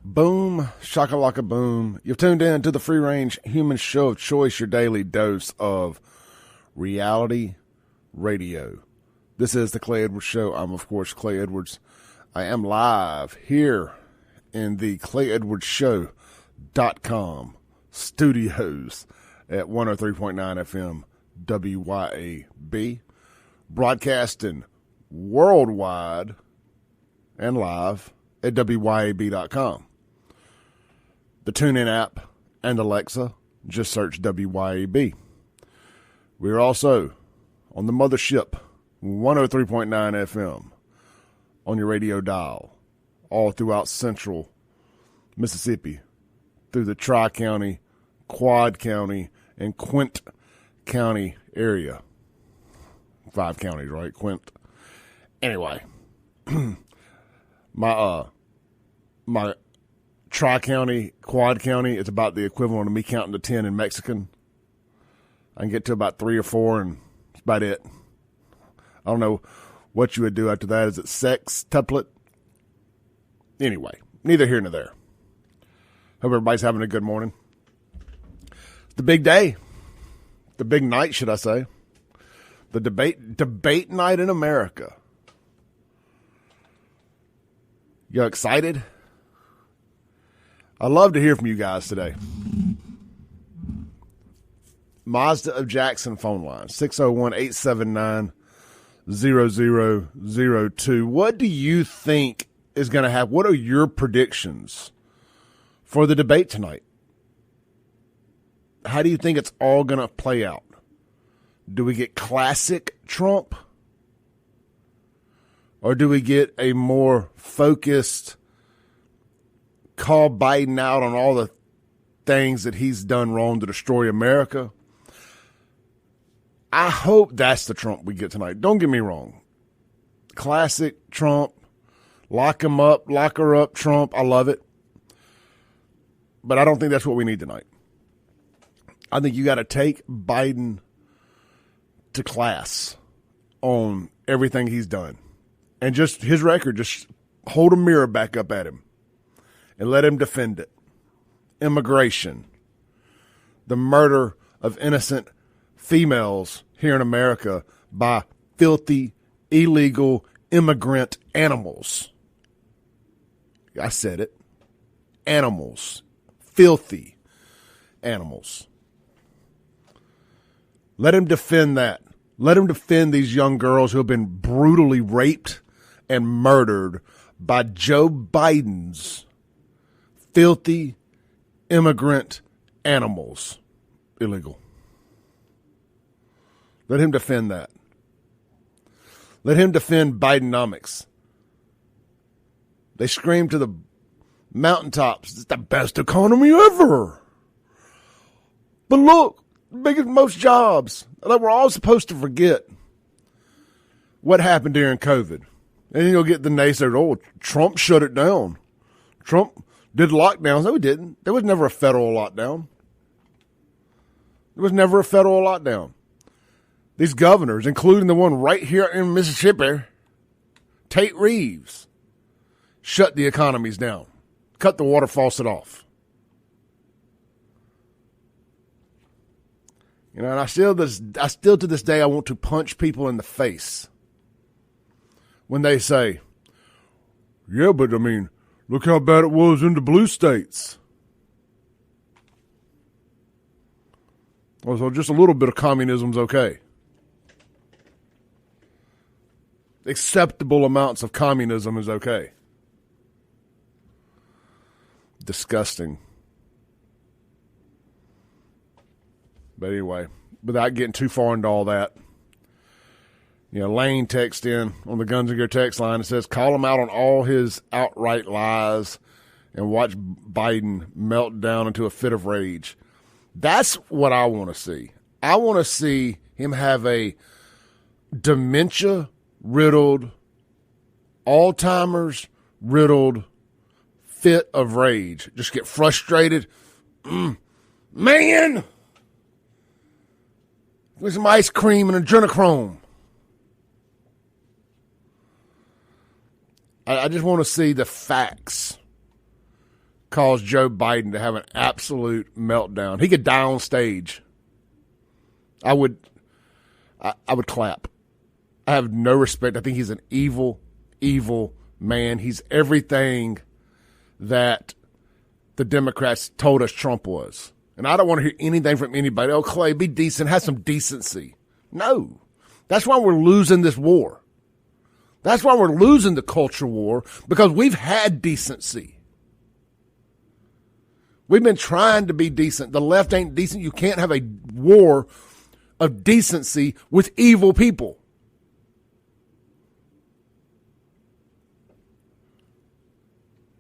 Boom, shakalaka boom. You've tuned in to the free-range human show of choice, your daily dose of reality radio. This is the Clay Edwards Show. I'm, of course, Clay Edwards. I am live here in the ClayEdwardsShow.com studios at 103.9 FM WYAB, broadcasting worldwide and live at WYAB.com. The TuneIn app and Alexa, just search WYAB. We're also on the mothership, 103.9 FM, on your radio dial, all throughout central Mississippi, through the Tri-County, Quad County, and Quint County area. 5 counties, right? Quint. Anyway, my Tri-County, Quad County is about the equivalent of me counting to 10 in Mexican. I can get to about 3 or 4, and that's about it. I don't know what you would do after that. Is it sextuplet? Anyway, neither here nor there. Hope everybody's having a good morning. It's the big day. The big night, should I say. The debate night in America. You excited? I'd love to hear from you guys today. Mazda of Jackson phone line, 601-879-0002. What do you think is going to happen? What are your predictions for the debate tonight? How do you think it's all going to play out? Do we get classic Trump? Or do we get a more focused call Biden out on all the things that he's done wrong to destroy America? I hope that's the Trump we get tonight. Don't get me wrong. Classic Trump, lock him up, lock her up, Trump. I love it. But I don't think that's what we need tonight. I think you got to take Biden to class on everything he's done. And just his record, just hold a mirror back up at him and let him defend it. Immigration, the murder of innocent females here in America by filthy, illegal immigrant animals. I said it. Animals. Filthy animals. Let him defend that. Let him defend these young girls who have been brutally raped and murdered by Joe Biden's filthy immigrant animals. Illegal. Let him defend that. Let him defend Bidenomics. They scream to the mountaintops, it's the best economy ever. But look, biggest, most jobs. Like we're all supposed to forget what happened during COVID. And then you'll get the naysayers, oh, Trump shut it down. Trump did lockdowns. No, he didn't. There was never a federal lockdown. There was never a federal lockdown. These governors, including the one right here in Mississippi, Tate Reeves, shut the economies down, cut the water faucet off. You know, and I still to this day, I want to punch people in the face when they say, yeah, but I mean, look how bad it was in the blue states. Well, so just a little bit of communism's okay. Acceptable amounts of communism is okay. Disgusting. But anyway, without getting too far into all that, you know, Lane texts in on the Guns and Gear text line. It says, call him out on all his outright lies and watch Biden melt down into a fit of rage. That's what I want to see. I want to see him have a dementia-riddled, Alzheimer's-riddled fit of rage. Just get frustrated. Man! With some ice cream and adrenochrome. I just want to see the facts caused Joe Biden to have an absolute meltdown. He could die on stage. I would clap. I have no respect. I think he's an evil, evil man. He's everything that the Democrats told us Trump was. And I don't want to hear anything from anybody. Oh, Clay, be decent. Have some decency. No. That's why we're losing this war. That's why we're losing the culture war, because we've had decency. We've been trying to be decent. The left ain't decent. You can't have a war of decency with evil people.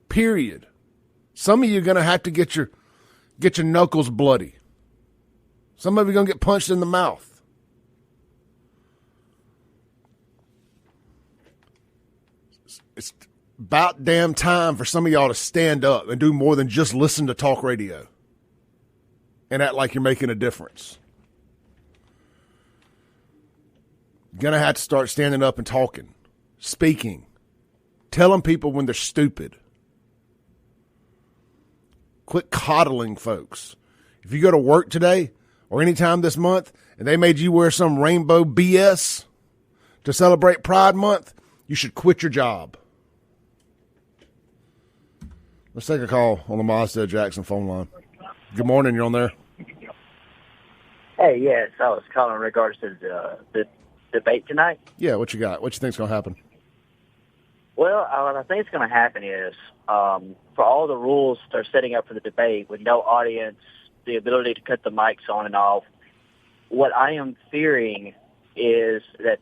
Period. Some of you are going to have to get your knuckles bloody. Some of you are going to get punched in the mouth. It's about damn time for some of y'all to stand up and do more than just listen to talk radio and act like you're making a difference. You're going to have to start standing up and talking, speaking, telling people when they're stupid. Quit coddling folks. If you go to work today or anytime this month and they made you wear some rainbow BS to celebrate Pride Month, you should quit your job. Let's take a call on the Mazda Jackson phone line. Good morning. You're on there. Hey, yes, I was calling in regards to the debate tonight. Yeah, what you got? What you think's going to happen? Well, what I think is going to happen is for all the rules they're setting up for the debate with no audience, the ability to cut the mics on and off, what I am fearing is that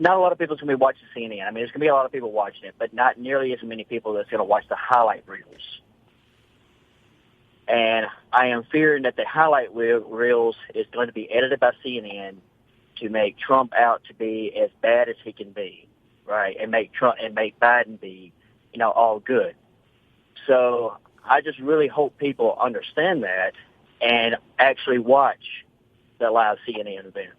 not a lot of people is going to be watching CNN. I mean, there's going to be a lot of people watching it, but not nearly as many people that's going to watch the highlight reels. And I am fearing that the highlight reels is going to be edited by CNN to make Trump out to be as bad as he can be, right? And make Biden be, all good. So I just really hope people understand that and actually watch the live CNN events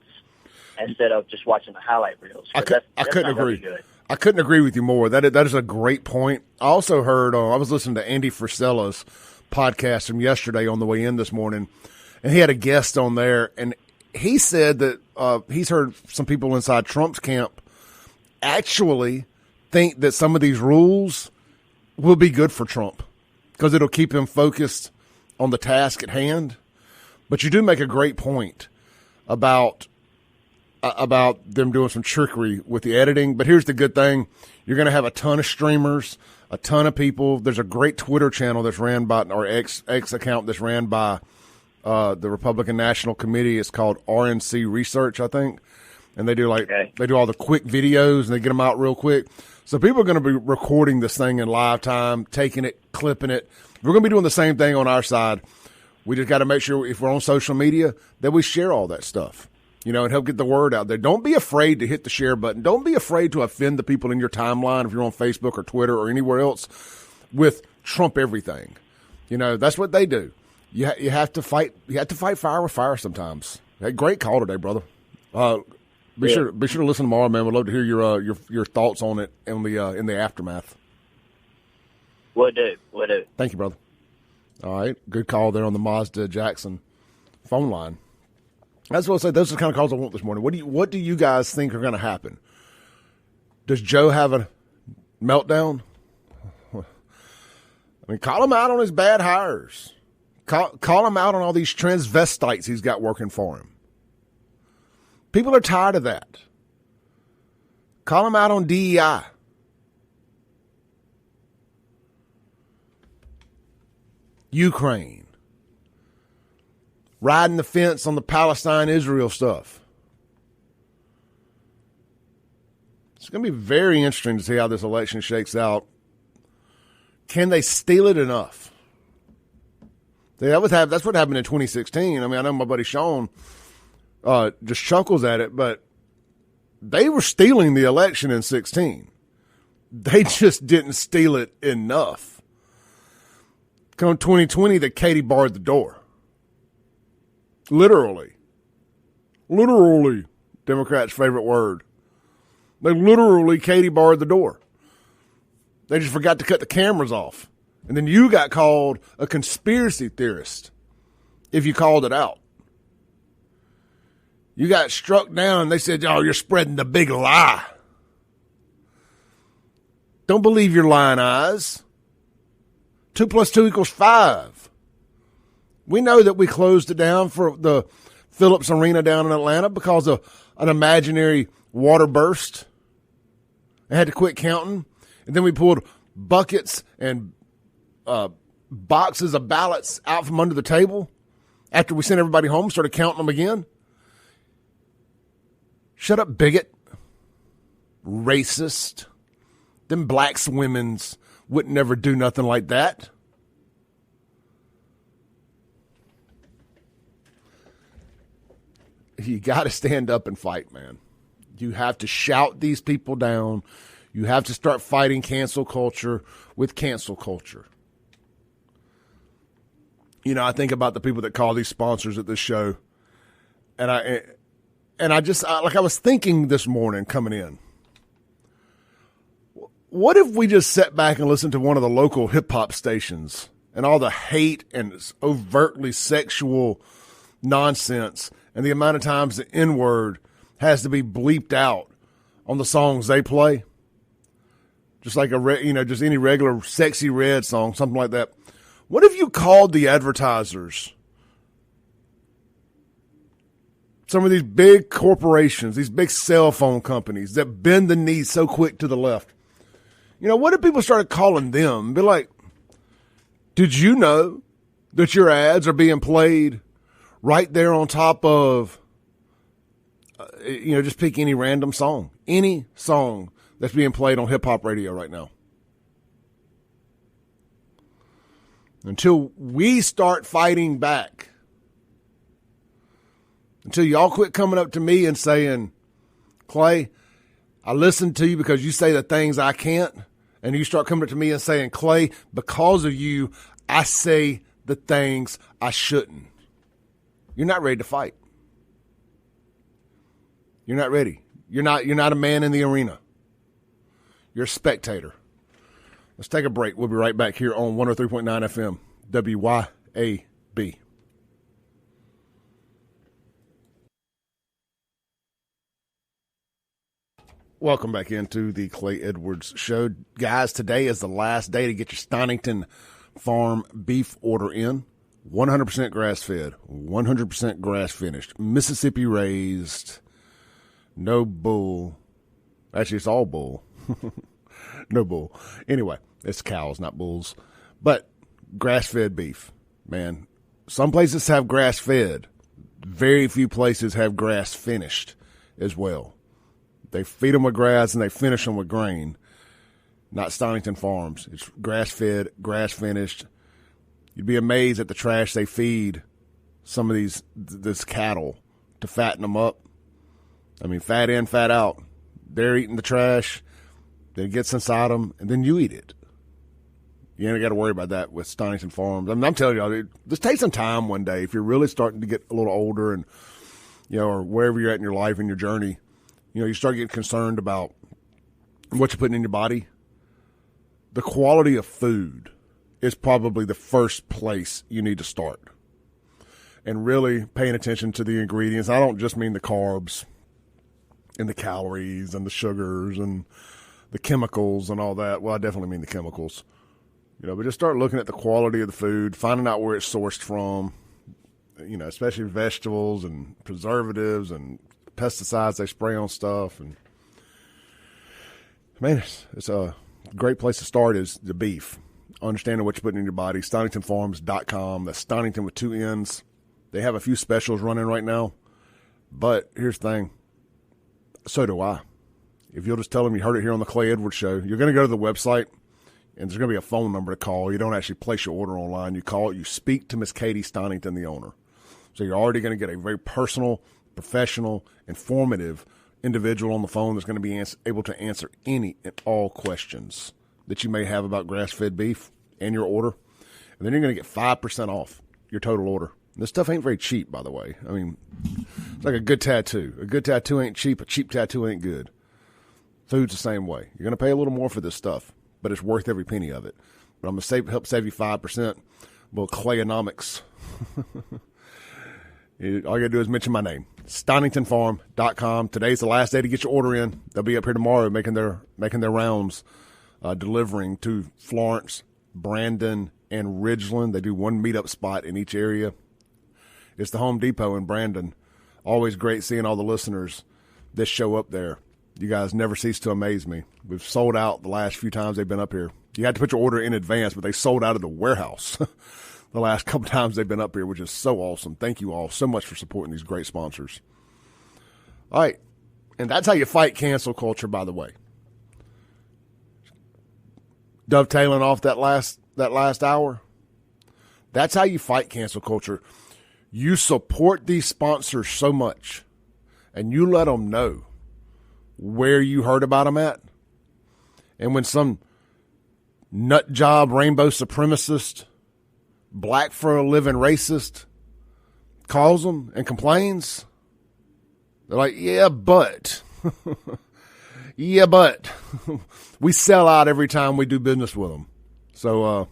instead of just watching the highlight reels. I couldn't agree. I couldn't agree with you more. That is a great point. I also heard, I was listening to Andy Frisella's podcast from yesterday on the way in this morning, and he had a guest on there, and he said that he's heard some people inside Trump's camp actually think that some of these rules will be good for Trump because it'll keep him focused on the task at hand. But you do make a great point about them doing some trickery with the editing. But here's the good thing. You're going to have a ton of streamers, a ton of people. There's a great Twitter channel that's ran by, or X account that's ran by the Republican National Committee. It's called RNC Research, I think. And they do they do all the quick videos and they get them out real quick. So people are going to be recording this thing in live time, taking it, clipping it. We're going to be doing the same thing on our side. We just got to make sure if we're on social media that we share all that stuff, and help get the word out there. Don't be afraid to hit the share button. Don't be afraid to offend the people in your timeline if you're on Facebook or Twitter or anywhere else with Trump everything. That's what they do. You have to fight. You have to fight fire with fire sometimes. Hey, great call today, brother. Be sure to listen tomorrow, man. We'd love to hear your thoughts on it in the aftermath. Will do. Thank you, brother. All right, good call there on the Mazda Jackson phone line. That's what I say. Those are the kind of calls I want this morning. What do you guys think are going to happen? Does Joe have a meltdown? I mean, call him out on his bad hires. Call him out on all these transvestites he's got working for him. People are tired of that. Call him out on DEI. Ukraine. Riding the fence on the Palestine-Israel stuff. It's going to be very interesting to see how this election shakes out. Can they steal it enough? That's what happened in 2016. I mean, I know my buddy Sean just chuckles at it, but they were stealing the election in 16. They just didn't steal it enough. Come 2020, that Katie barred the door. Literally, Democrats' favorite word. They literally Katie barred the door. They just forgot to cut the cameras off. And then you got called a conspiracy theorist if you called it out. You got struck down. They said, oh, you're spreading the big lie. Don't believe your lying eyes. 2 + 2 = 5. We know that we closed it down for the Phillips Arena down in Atlanta because of an imaginary water burst. They had to quit counting. And then we pulled buckets and boxes of ballots out from under the table after we sent everybody home, started counting them again. Shut up, bigot. Racist. Them black women's would never do nothing like that. You got to stand up and fight, man. You have to shout these people down. You have to start fighting cancel culture with cancel culture. You know, I think about the people that call these sponsors at this show, and I was thinking this morning coming in. What if we just sat back and listened to one of the local hip-hop stations and all the hate and overtly sexual nonsense and the amount of times the N-word has to be bleeped out on the songs they play? Just like just any regular Sexy Red song, something like that. What if you called the advertisers, some of these big corporations, these big cell phone companies that bend the knee so quick to the left? You know, what if people started calling them and be like, did you know that your ads are being played right there on top of, just pick any random song, any song that's being played on hip-hop radio right now? Until we start fighting back, until y'all quit coming up to me and saying, Clay, I listened to you because you say the things I can't. And you start coming up to me and saying, Clay, because of you, I say the things I shouldn't. You're not ready to fight. You're not ready. You're not a man in the arena. You're a spectator. Let's take a break. We'll be right back here on 103.9 FM, WYAB. Welcome back into the Clay Edwards Show. Guys, today is the last day to get your Stonington Farm beef order in. 100% grass-fed, 100% grass-finished, Mississippi raised, no bull. Actually, it's all bull. No bull. Anyway, it's cows, not bulls. But grass-fed beef, man. Some places have grass-fed. Very few places have grass-finished as well. They feed them with grass and they finish them with grain. Not Stonington Farms. It's grass-fed, grass-finished. You'd be amazed at the trash they feed some of this cattle to fatten them up. I mean, fat in, fat out. They're eating the trash. Then it gets inside them, and then you eat it. You ain't got to worry about that with Stonington Farms. I mean, I'm telling y'all, just take some time one day if you're really starting to get a little older and, or wherever you're at in your life and your journey. You start getting concerned about what you're putting in your body. The quality of food is probably the first place you need to start. And really paying attention to the ingredients. I don't just mean the carbs and the calories and the sugars and the chemicals and all that. Well, I definitely mean the chemicals. But just start looking at the quality of the food, finding out where it's sourced from, especially vegetables and preservatives and pesticides they spray on stuff. And man, it's a great place to start is the beef. Understanding what you're putting in your body. StoningtonFarms.com. That's Stonington with 2 N's. They have a few specials running right now. But here's the thing. So do I. If you'll just tell them you heard it here on the Clay Edwards Show, you're going to go to the website, and there's going to be a phone number to call. You don't actually place your order online. You call it. You speak to Miss Katie Stonington, the owner. So you're already going to get a very personal, professional, informative individual on the phone that's going to be able to answer any and all questions that you may have about grass-fed beef and your order. And then you're going to get 5% off your total order. And this stuff ain't very cheap, by the way. I mean, it's like a good tattoo. A good tattoo ain't cheap. A cheap tattoo ain't good. Food's the same way. You're going to pay a little more for this stuff. but it's worth every penny of it. But I'm going to help save you 5%. Well, Clayonomics. All you got to do is mention my name. StoningtonFarm.com. Today's the last day to get your order in. They'll be up here tomorrow making their rounds, delivering to Florence, Brandon, and Ridgeland. They do one meetup spot in each area. It's the Home Depot in Brandon. Always great seeing all the listeners that show up there. You guys never cease to amaze me. We've sold out the last few times they've been up here. You had to put your order in advance, but they sold out of the warehouse the last couple times they've been up here, which is so awesome. Thank you all so much for supporting these great sponsors. All right. And that's how you fight cancel culture, by the way. Dovetailing off that last hour. That's how you fight cancel culture. You support these sponsors so much, and you let them know where you heard about them at. And when some nut job rainbow supremacist, black for a living racist calls them and complains, they're like, yeah, but we sell out every time we do business with them. So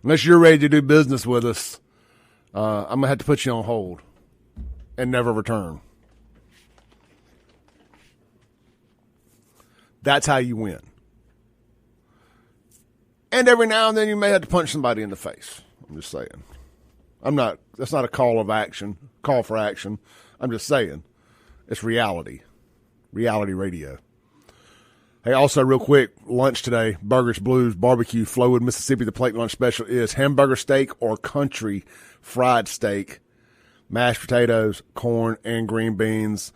unless you're ready to do business with us, I'm going to have to put you on hold and never return. That's how you win. And every now and then you may have to punch somebody in the face. I'm just saying. That's not a call for action. I'm just saying. It's reality. Reality radio. Hey, also real quick, lunch today, Burgers, Blues, Barbecue, Flowood, Mississippi. The plate lunch special is hamburger steak or country fried steak, mashed potatoes, corn, and green beans.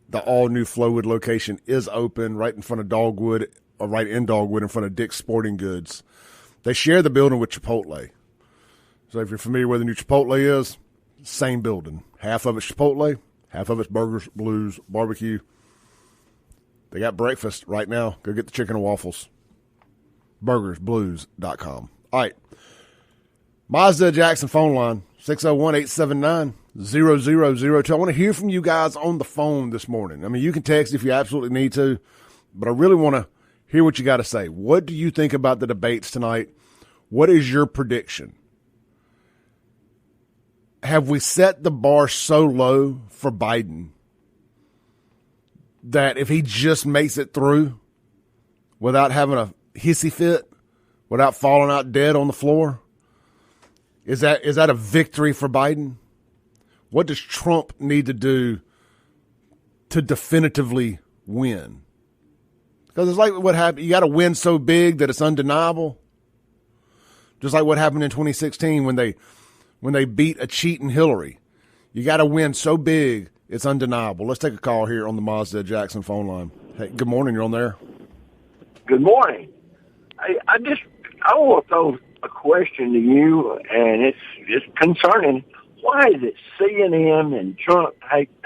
The all-new Flowood location is open right in front of Dogwood, or right in Dogwood in front of Dick's Sporting Goods. They share the building with Chipotle. So if you're familiar where the new Chipotle is, same building. Half of it's Chipotle, half of it's Burgers, Blues, Barbecue. They got breakfast right now. Go get the chicken and waffles. BurgersBlues.com. All right. Mazda Jackson phone line, 601-879-0002. I want to hear from you guys on the phone this morning. I mean, you can text if you absolutely need to, but I really want to hear what you got to say. What do you think about the debates tonight? What is your prediction? Have we set the bar so low for Biden that if he just makes it through without having a hissy fit, without falling out dead on the floor, is that a victory for Biden? What does Trump need to do to definitively win? Because it's like what happened. You got to win so big that it's undeniable. Just like what happened in 2016 when they beat a cheating Hillary. You got to win so big it's undeniable. Let's take a call here on the Mazda Jackson phone line. Hey, good morning. You're on there. Good morning. I want to throw a question to you, and it's concerning. Why is it CNN and Trump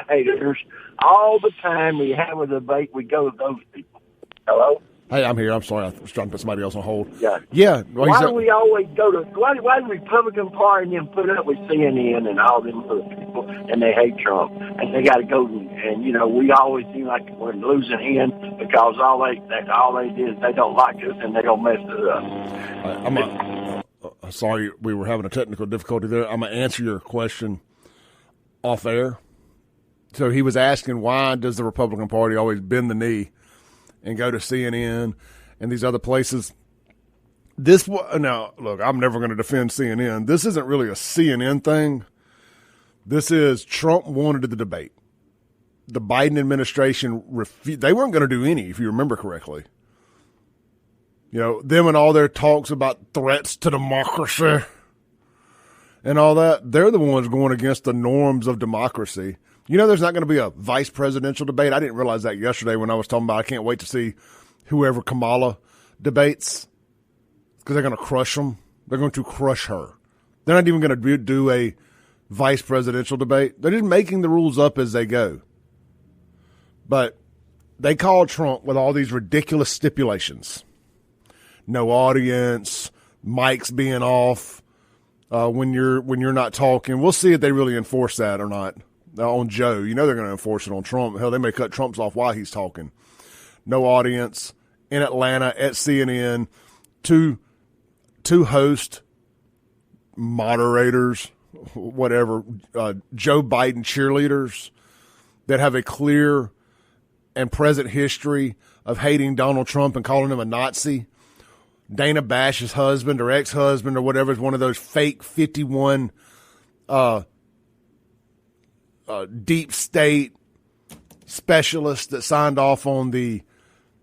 haters all the time we have a debate, we go to those people? Hello? Hey, I'm here. I'm sorry. I was trying to put somebody else on hold. Yeah. Yeah. Well, why do we always go to, why the Republican Party and then put up with CNN and all them other people, and they hate Trump, and they got to go, and we always seem like we're losing in because all they did is they don't like us and they don't mess it up. Sorry, we were having a technical difficulty there. I'm going to answer your question off air. So he was asking, why does the Republican Party always bend the knee and go to CNN and these other places? Now, look, I'm never going to defend CNN. This isn't really a CNN thing. This is Trump wanted the debate. The Biden administration refused. They weren't going to do any, if you remember correctly. Them and all their talks about threats to democracy and all that, they're the ones going against the norms of democracy. There's not going to be a vice presidential debate. I didn't realize that yesterday when I was talking about I can't wait to see whoever Kamala debates because they're going to crush them. They're going to crush her. They're not even going to do a vice presidential debate. They're just making the rules up as they go. But they called Trump with all these ridiculous stipulations. No audience, mics being off when you're not talking. We'll see if they really enforce that or not. On Joe, they're going to enforce it on Trump. Hell, they may cut Trump's off while he's talking. No audience in Atlanta at CNN. two host moderators, whatever, Joe Biden cheerleaders that have a clear and present history of hating Donald Trump and calling him a Nazi. Dana Bash's husband or ex-husband or whatever is one of those fake 51 deep state specialists that signed off on the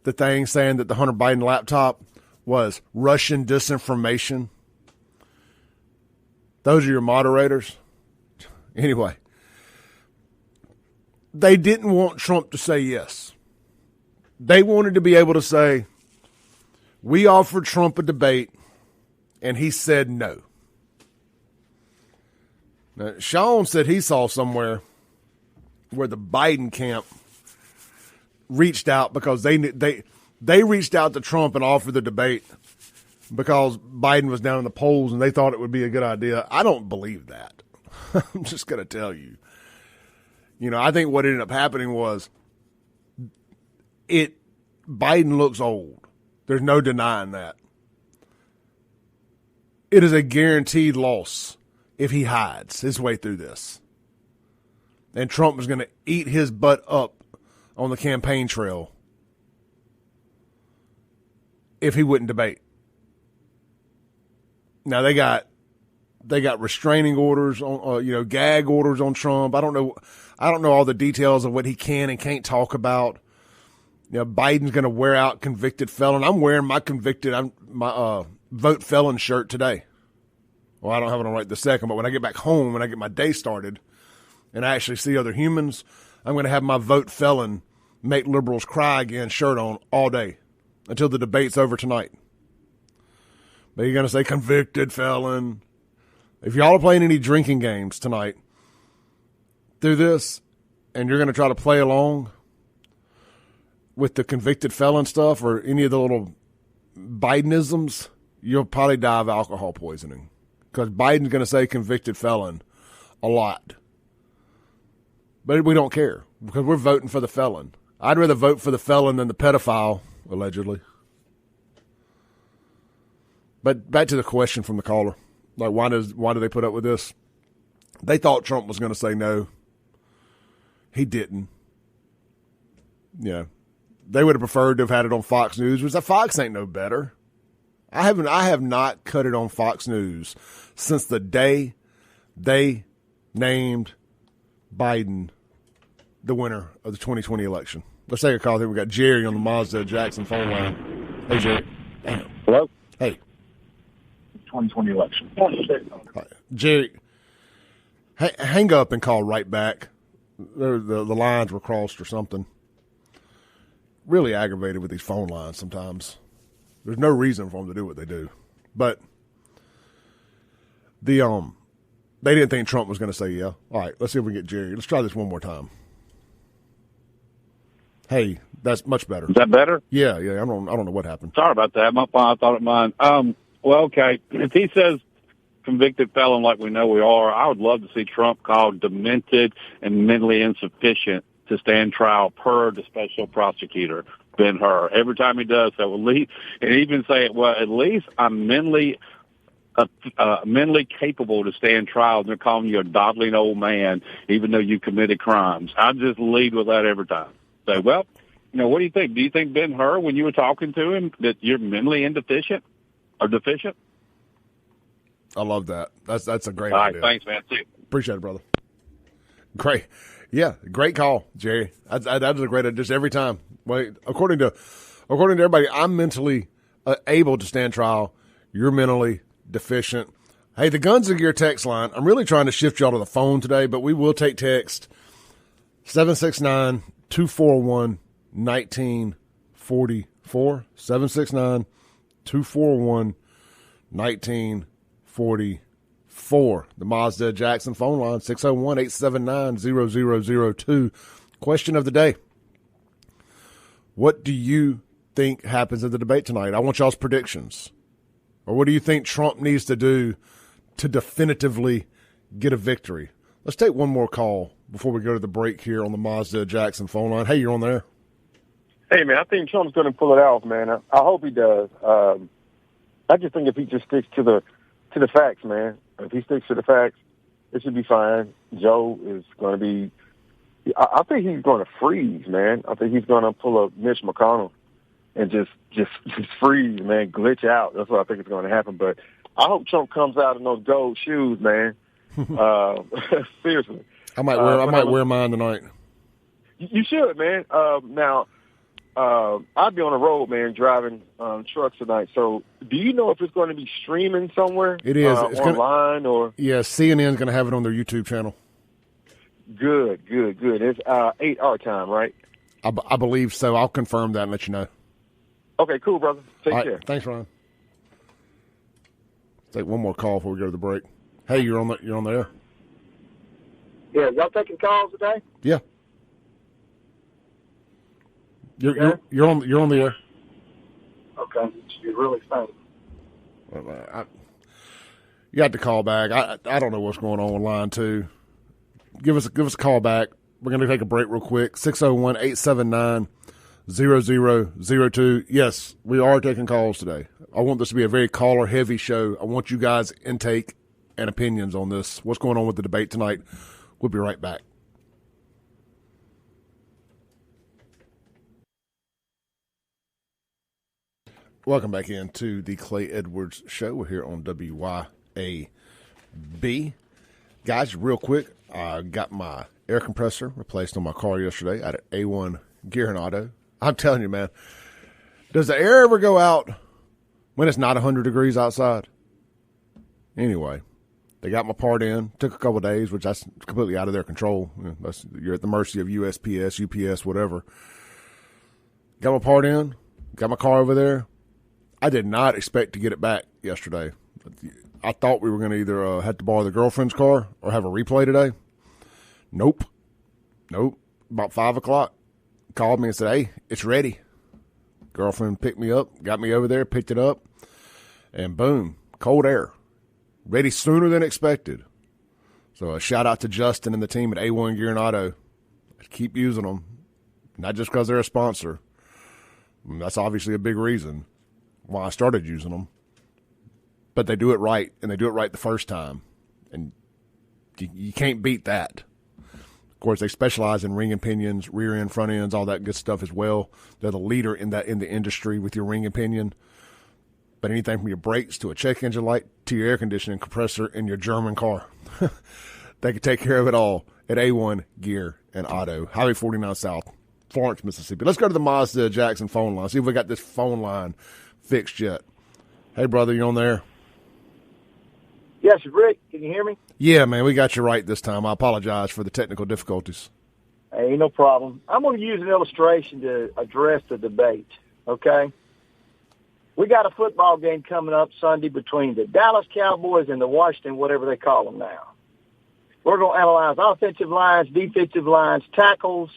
thing saying that the Hunter Biden laptop was Russian disinformation. Those are your moderators. Anyway, they didn't want Trump to say yes. They wanted to be able to say, we offered Trump a debate, and he said no. Now, Sean said he saw somewhere where the Biden camp reached out because they reached out to Trump and offered the debate because Biden was down in the polls and they thought it would be a good idea. I don't believe that. I'm just going to tell you. You know, I think what ended up happening was Biden looks old. There's no denying that. It is a guaranteed loss if he hides his way through this. And Trump is going to eat his butt up on the campaign trail if he wouldn't debate. Now they got restraining orders on, gag orders on Trump. I don't know all the details of what he can and can't talk about. You know, Biden's going to wear out convicted felon. I'm wearing my vote felon shirt today. Well, I don't have it on right this second, but when I get back home, when I get my day started and I actually see other humans, I'm going to have my vote felon make liberals cry again shirt on all day until the debate's over tonight. But you're going to say convicted felon. If y'all are playing any drinking games tonight through this and you're going to try to play along with the convicted felon stuff or any of the little Bidenisms, you'll probably die of alcohol poisoning because Biden's going to say convicted felon a lot. But we don't care because we're voting for the felon. I'd rather vote for the felon than the pedophile, allegedly. But back to the question from the caller. Like, why do they put up with this? They thought Trump was going to say no. He didn't. Yeah. They would have preferred to have had it on Fox News, which Fox ain't no better. I have not cut it on Fox News since the day they named Biden the winner of the 2020 election. Let's take a call here. We got Jerry on the Mazda Jackson phone line. Hey, Jerry. Damn. Hello? Hey. 2020 election. Jerry, hang up and call right back. The lines were crossed or something. Really aggravated with these phone lines sometimes. There's no reason for them to do what they do. But they didn't think Trump was going to say yeah. All right, let's see if we can get Jerry. Let's try this one more time. Hey, that's much better. Is that better? Yeah. I don't know what happened. Sorry about that. My phone, I thought it mine. Well, okay. If he says convicted felon like we know we are, I would love to see Trump called demented and mentally insufficient to stand trial per the special prosecutor, Ben-Hur. Every time he does so, and even say, well, at least I'm mentally capable to stand trial. And they're calling you a dawdling old man, even though you committed crimes. I just lead with that every time. Say, well, what do you think? Do you think Ben-Hur, when you were talking to him, that you're mentally indeficient or deficient? I love that. That's a great All idea. right, thanks, man. See you. Appreciate it, brother. Great. Yeah, great call, Jerry. That is a great idea. Just every time. Well, according to everybody, I'm mentally able to stand trial. You're mentally deficient. Hey, the Guns of Gear text line. I'm really trying to shift y'all to the phone today, but we will take text. 769-241-1944. 769-241-1944. The Mazda Jackson phone line, 601-879-0002. Question of the day. What do you think happens in the debate tonight? I want y'all's predictions. Or what do you think Trump needs to do to definitively get a victory? Let's take one more call before we go to the break here on the Mazda Jackson phone line. Hey, you're on there. Hey, man, I think Trump's going to pull it off, man. I hope he does. I just think if he just sticks to the facts, man. If he sticks to the facts, it should be fine. Joe is going to be. I think he's going to freeze, man. I think he's going to pull a Mitch McConnell and just freeze, man, glitch out. That's what I think is going to happen. But I hope Trump comes out in those gold shoes, man. Seriously, I might wear mine tonight. You should, man. Now, I'll be on the road, man, driving trucks tonight. So, do you know if it's going to be streaming somewhere? It is. It's online or? Yeah, CNN's going to have it on their YouTube channel. Good. It's 8 our time, right? I believe so. I'll confirm that and let you know. Okay, cool, brother. Take care. Thanks, Ryan. Take one more call before we go to the break. Hey, you're on the air. Yeah, y'all taking calls today? Yeah. You're on the air. Okay, you're really funny. You got to call back. I don't know what's going on with line 2. Give us a call back. We're going to take a break real quick. 601-879-0002. Yes, we are taking calls today. I want this to be a very caller-heavy show. I want you guys' intake and opinions on this. What's going on with the debate tonight? We'll be right back. Welcome back into the Clay Edwards Show. We're here on WYAB. Guys, real quick, I got my air compressor replaced on my car yesterday at A1 Gear and Auto. I'm telling you, man, does the air ever go out when it's not 100 degrees outside? Anyway, they got my part in. Took a couple of days, which that's completely out of their control. You're at the mercy of USPS, UPS, whatever. Got my part in. Got my car over there. I did not expect to get it back yesterday. I thought we were going to either have to borrow the girlfriend's car or have a replay today. Nope. About 5 o'clock, called me and said, hey, it's ready. Girlfriend picked me up, got me over there, picked it up, and boom, cold air. Ready sooner than expected. So a shout out to Justin and the team at A1 Gear and Auto. I keep using them, not just because they're a sponsor. That's obviously a big reason why I started using them. But they do it right, and they do it right the first time. And you can't beat that. Of course, they specialize in ring and pinions, rear end, front ends, all that good stuff as well. They're the leader in the industry with your ring and pinion. But anything from your brakes to a check engine light to your air conditioning compressor in your German car, they can take care of it all at A1 Gear and Auto, Highway 49 South, Florence, Mississippi. Let's go to the Mazda Jackson phone line. See if we got this phone line fixed yet. Hey, brother, you on there? Yes, Rick, can you hear me? Yeah, man, we got you right this time. I apologize for the technical difficulties. Hey, no problem. I'm going to use an illustration to address the debate, okay? We got a football game coming up Sunday between the Dallas Cowboys and the Washington, whatever they call them now. We're going to analyze offensive lines, defensive lines, tackles,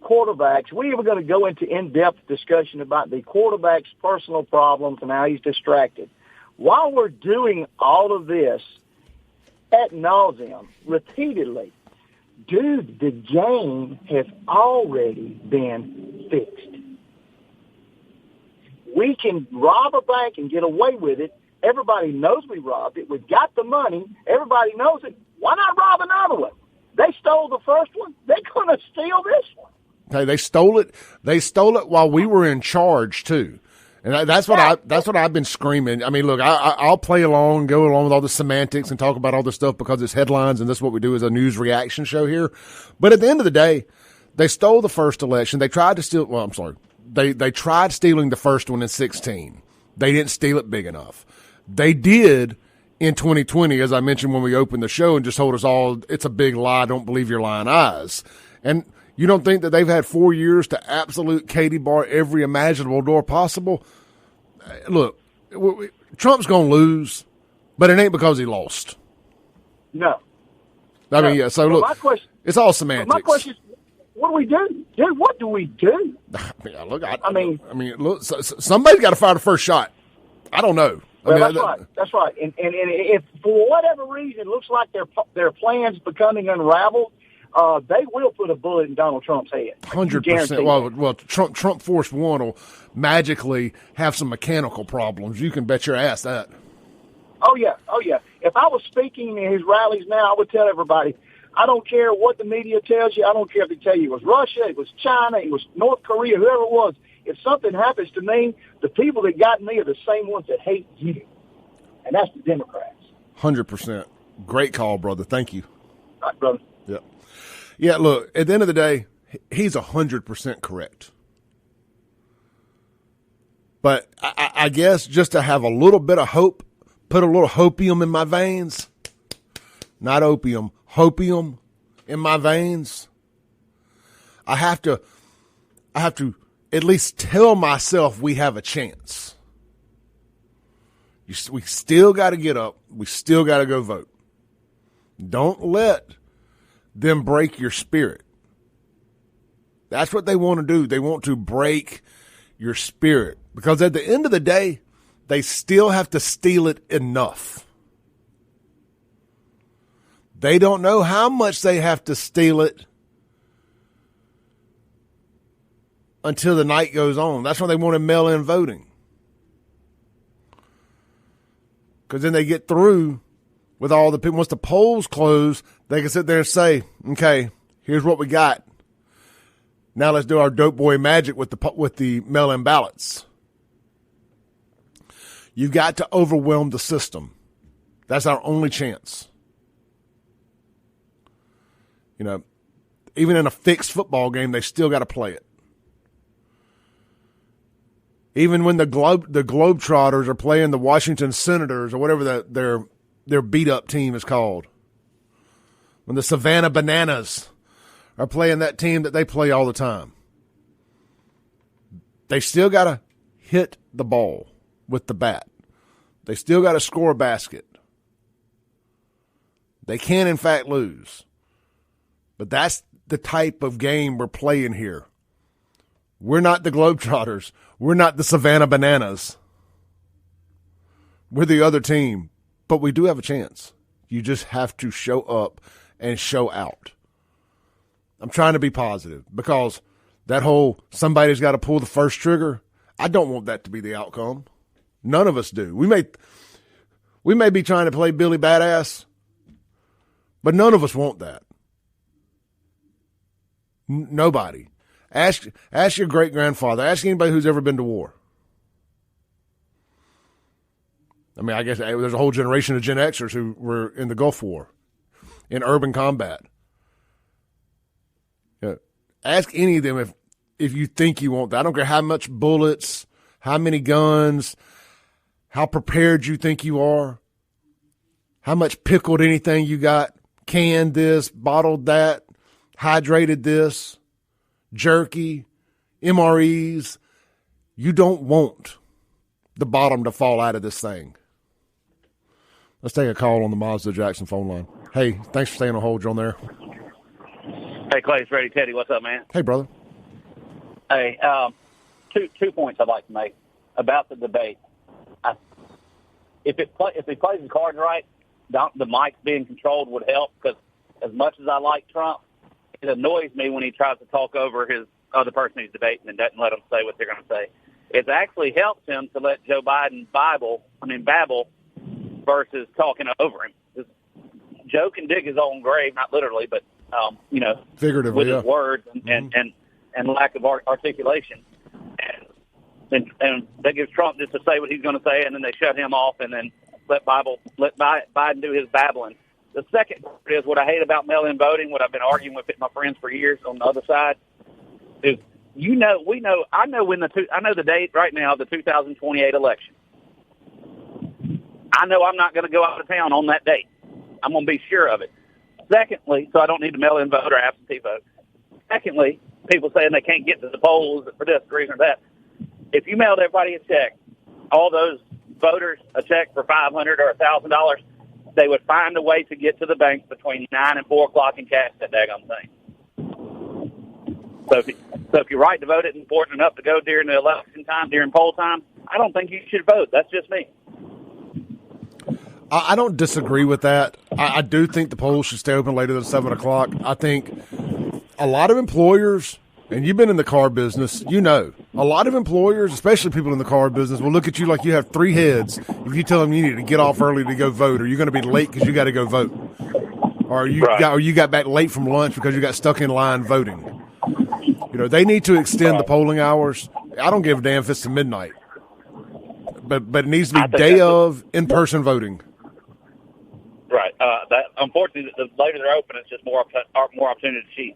quarterbacks. We're even going to go into in-depth discussion about the quarterback's personal problems and how he's distracted. While we're doing all of this ad nauseum, repeatedly, dude, the game has already been fixed. We can rob a bank and get away with it. Everybody knows we robbed it. We've got the money. Everybody knows it. Why not rob another one? They stole the first one. They're going to steal this one. Hey, they stole it. They stole it while we were in charge too. And that's what I've been screaming. I mean, look, I'll play along, go along with all the semantics and talk about all this stuff because it's headlines and this is what we do as a news reaction show here. But at the end of the day, they stole the first election. They tried to steal. Well, I'm sorry. They tried stealing the first one in 2016. They didn't steal it big enough. They did in 2020, as I mentioned when we opened the show, and just told us all it's a big lie. Don't believe your lying eyes. And you don't think that they've had 4 years to absolute Katie bar every imaginable door possible? Look, Trump's going to lose, but it ain't because he lost. No. I mean, yeah, so look, it's all semantics. My question is, what do we do? Dude, what do we do? I mean, look, somebody's got to fire the first shot. I don't know. That's right. And if for whatever reason it looks like their plan's becoming unraveled, they will put a bullet in Donald Trump's head. 100%. Well, Trump Force One will magically have some mechanical problems. You can bet your ass that. Oh yeah. If I was speaking in his rallies now, I would tell everybody, I don't care what the media tells you. I don't care if they tell you it was Russia, it was China, it was North Korea, whoever it was. If something happens to me, the people that got me are the same ones that hate you. And that's the Democrats. 100%. Great call, brother. Thank you. All right, brother. Yeah. Yeah, look, at the end of the day, he's 100% correct. But I guess just to have a little bit of hope, put a little hopium in my veins, not opium, hopium in my veins, I have to at least tell myself we have a chance. We still got to get up. We still got to go vote. Don't let them break your spirit. That's what they want to do. They want to break your spirit. Because at the end of the day, they still have to steal it enough. They don't know how much they have to steal it until the night goes on. That's when they want to mail-in voting. Because then they get through with all the people. Once the polls close, they can sit there and say, okay, here's what we got. Now let's do our dope boy magic with the mail-in ballots. You've got to overwhelm the system. That's our only chance. You know, even in a fixed football game, they still got to play it. Even when the Globetrotters are playing the Washington Senators or whatever their beat-up team is called. When the Savannah Bananas are playing that team that they play all the time. They still got to hit the ball with the bat. They still got to score a basket. They can, in fact, lose. But that's the type of game we're playing here. We're not the Globetrotters. We're not the Savannah Bananas. We're the other team. But we do have a chance. You just have to show up and show out. I'm trying to be positive because that whole somebody's got to pull the first trigger, I don't want that to be the outcome. None of us do. We may be trying to play Billy Badass, but none of us want that. Nobody. Ask your great-grandfather. Ask anybody who's ever been to war. I mean, I guess there's a whole generation of Gen Xers who were in the Gulf War, in urban combat. Yeah. Ask any of them if you think you want that. I don't care how much bullets, how many guns, how prepared you think you are, how much pickled anything you got, canned this, bottled that, hydrated this, jerky, MREs. You don't want the bottom to fall out of this thing. Let's take a call on the Mazda Jackson phone line. Hey, thanks for staying on hold. You're on there. Hey, Clay, it's Ready Teddy. What's up, man? Hey, brother. Hey, two points I'd like to make about the debate. If he plays the cards right, the mics being controlled would help because as much as I like Trump, it annoys me when he tries to talk over his other person he's debating and doesn't let them say what they're going to say. It actually helps him to let Joe Biden babble versus talking over him. Joe can dig his own grave, not literally, but figuratively, with his words and lack of articulation. And that gives Trump just to say what he's going to say, and then they shut him off, and then let Biden do his babbling. The second part is what I hate about mail-in voting, what I've been arguing with my friends for years on the other side, is I know the date right now of the 2028 election. I know I'm not going to go out of town on that date. I'm going to be sure of it. Secondly, so I don't need to mail-in vote or absentee vote. Secondly, people saying they can't get to the polls for this reason or that. If you mailed everybody a check, all those voters a check for $500 or $1,000, they would find a way to get to the bank between 9 and 4 o'clock and cash that daggone thing. So if your right to vote isn't important enough to go during the election time, during poll time, I don't think you should vote. That's just me. I don't disagree with that. I do think the polls should stay open later than 7 o'clock. I think a lot of employers, and you've been in the car business, you know, a lot of employers, especially people in the car business, will look at you like you have three heads if you tell them you need to get off early to go vote, or you're going to be late because you got to go vote, or you got back late from lunch because you got stuck in line voting. You know, they need to extend the polling hours. I don't give a damn if it's to midnight, but it needs to be day of in-person voting. Right. That unfortunately, the later they're open, it's just more opportunity to cheat.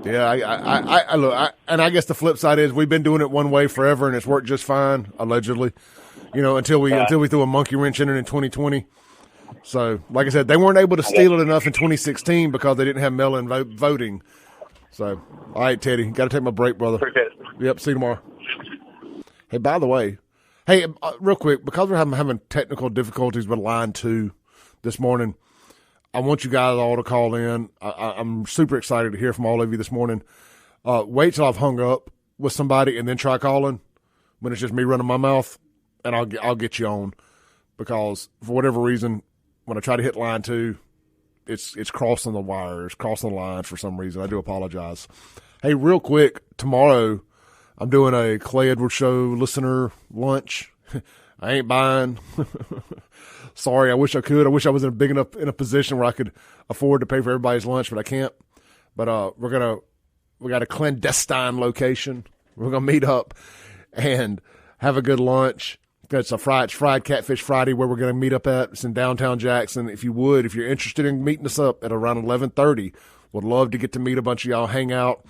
Yeah, I look, and I guess the flip side is we've been doing it one way forever, and it's worked just fine, allegedly. You know, until we threw a monkey wrench in it in 2020. So, like I said, they weren't able to steal it enough in 2016 because they didn't have mail-in voting. So, all right, Teddy, got to take my break, brother. Appreciate it. Yep, see you tomorrow. Hey, by the way, real quick, because we're having technical difficulties with line 2 this morning, I want you guys all to call in. I'm super excited to hear from all of you this morning. Wait till I've hung up with somebody and then try calling when it's just me running my mouth, and I'll get you on, because for whatever reason, when I try to hit line 2, it's crossing the wires, crossing the lines for some reason. I do apologize. Hey, real quick, tomorrow I'm doing a Clay Edwards Show listener lunch. I ain't buying. Sorry, I wish I could. I wish I was in a position where I could afford to pay for everybody's lunch, but I can't. But we got a clandestine location. We're gonna meet up and have a good lunch. It's fried catfish Friday where we're gonna meet up at. It's in downtown Jackson. If you're interested in meeting us up at around 11:30, would love to get to meet a bunch of y'all, hang out.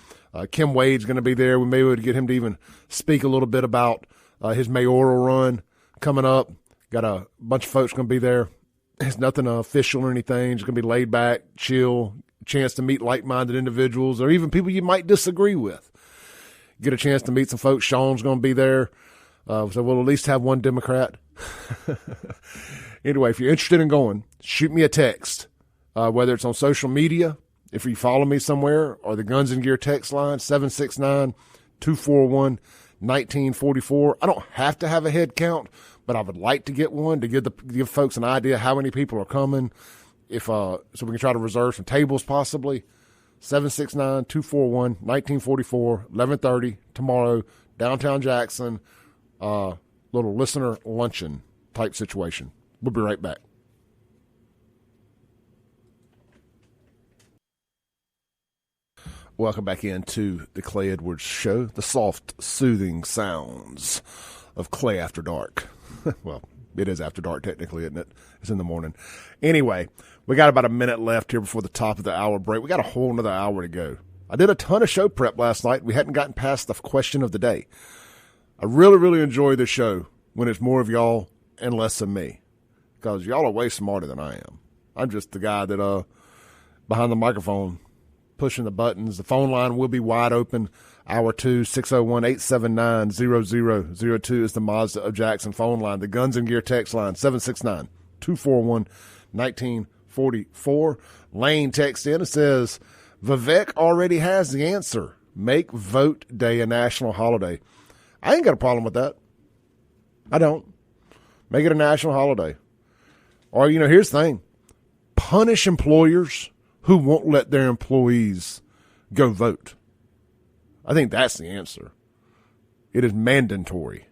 Kim Wade's gonna be there. We may be able to get him to even speak a little bit about his mayoral run coming up. Got a bunch of folks going to be there. It's nothing official or anything. It's going to be laid back, chill, chance to meet like-minded individuals or even people you might disagree with. Get a chance to meet some folks. Sean's going to be there. So we'll at least have one Democrat. Anyway, if you're interested in going, shoot me a text, whether it's on social media, if you follow me somewhere, or the Guns and Gear text line, 769-241-1944. I don't have to have a head count, but I would like to get one to give folks an idea how many people are coming. So we can try to reserve some tables possibly. 769-241-1944, 11:30 tomorrow, downtown Jackson. Little listener luncheon type situation. We'll be right back. Welcome back into the Clay Edwards Show, the soft, soothing sounds of Clay After Dark. Well, it is after dark technically, isn't it? It's in the morning. Anyway, we got about a minute left here before the top of the hour break. We got a whole another hour to go. I did a ton of show prep last night. We hadn't gotten past the question of the day. I really, really enjoy the show when it's more of y'all and less of me, because y'all are way smarter than I am. I'm just the guy that behind the microphone pushing the buttons. The phone line will be wide open. Hour 2, 601-879-0002 is the Mazda of Jackson phone line. The Guns and Gear text line, 769-241-1944. Lane texts in and says, Vivek already has the answer. Make vote day a national holiday. I ain't got a problem with that. I don't. Make it a national holiday. Or, here's the thing. Punish employers who won't let their employees go vote. I think that's the answer. It is mandatory.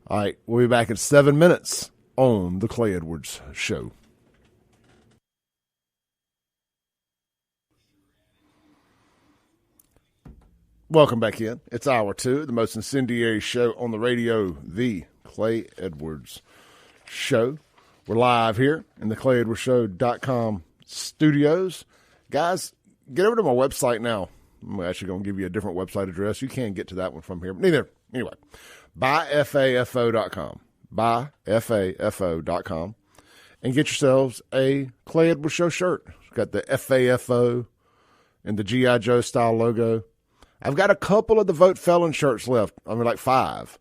All right, we'll be back in 7 minutes on the Clay Edwards Show. Welcome back in. It's hour 2, the most incendiary show on the radio, the Clay Edwards Show. We're live here in the ClayEdwardsShow.com studios. Guys, get over to my website now. I'm actually going to give you a different website address. You can't get to that one from here. But anyway, buyfafo.com. Buyfafo.com. And get yourselves a Clay Edwards Show shirt. It's got the FAFO and the G.I. Joe style logo. I've got a couple of the Vote Felon shirts left. I mean, like 5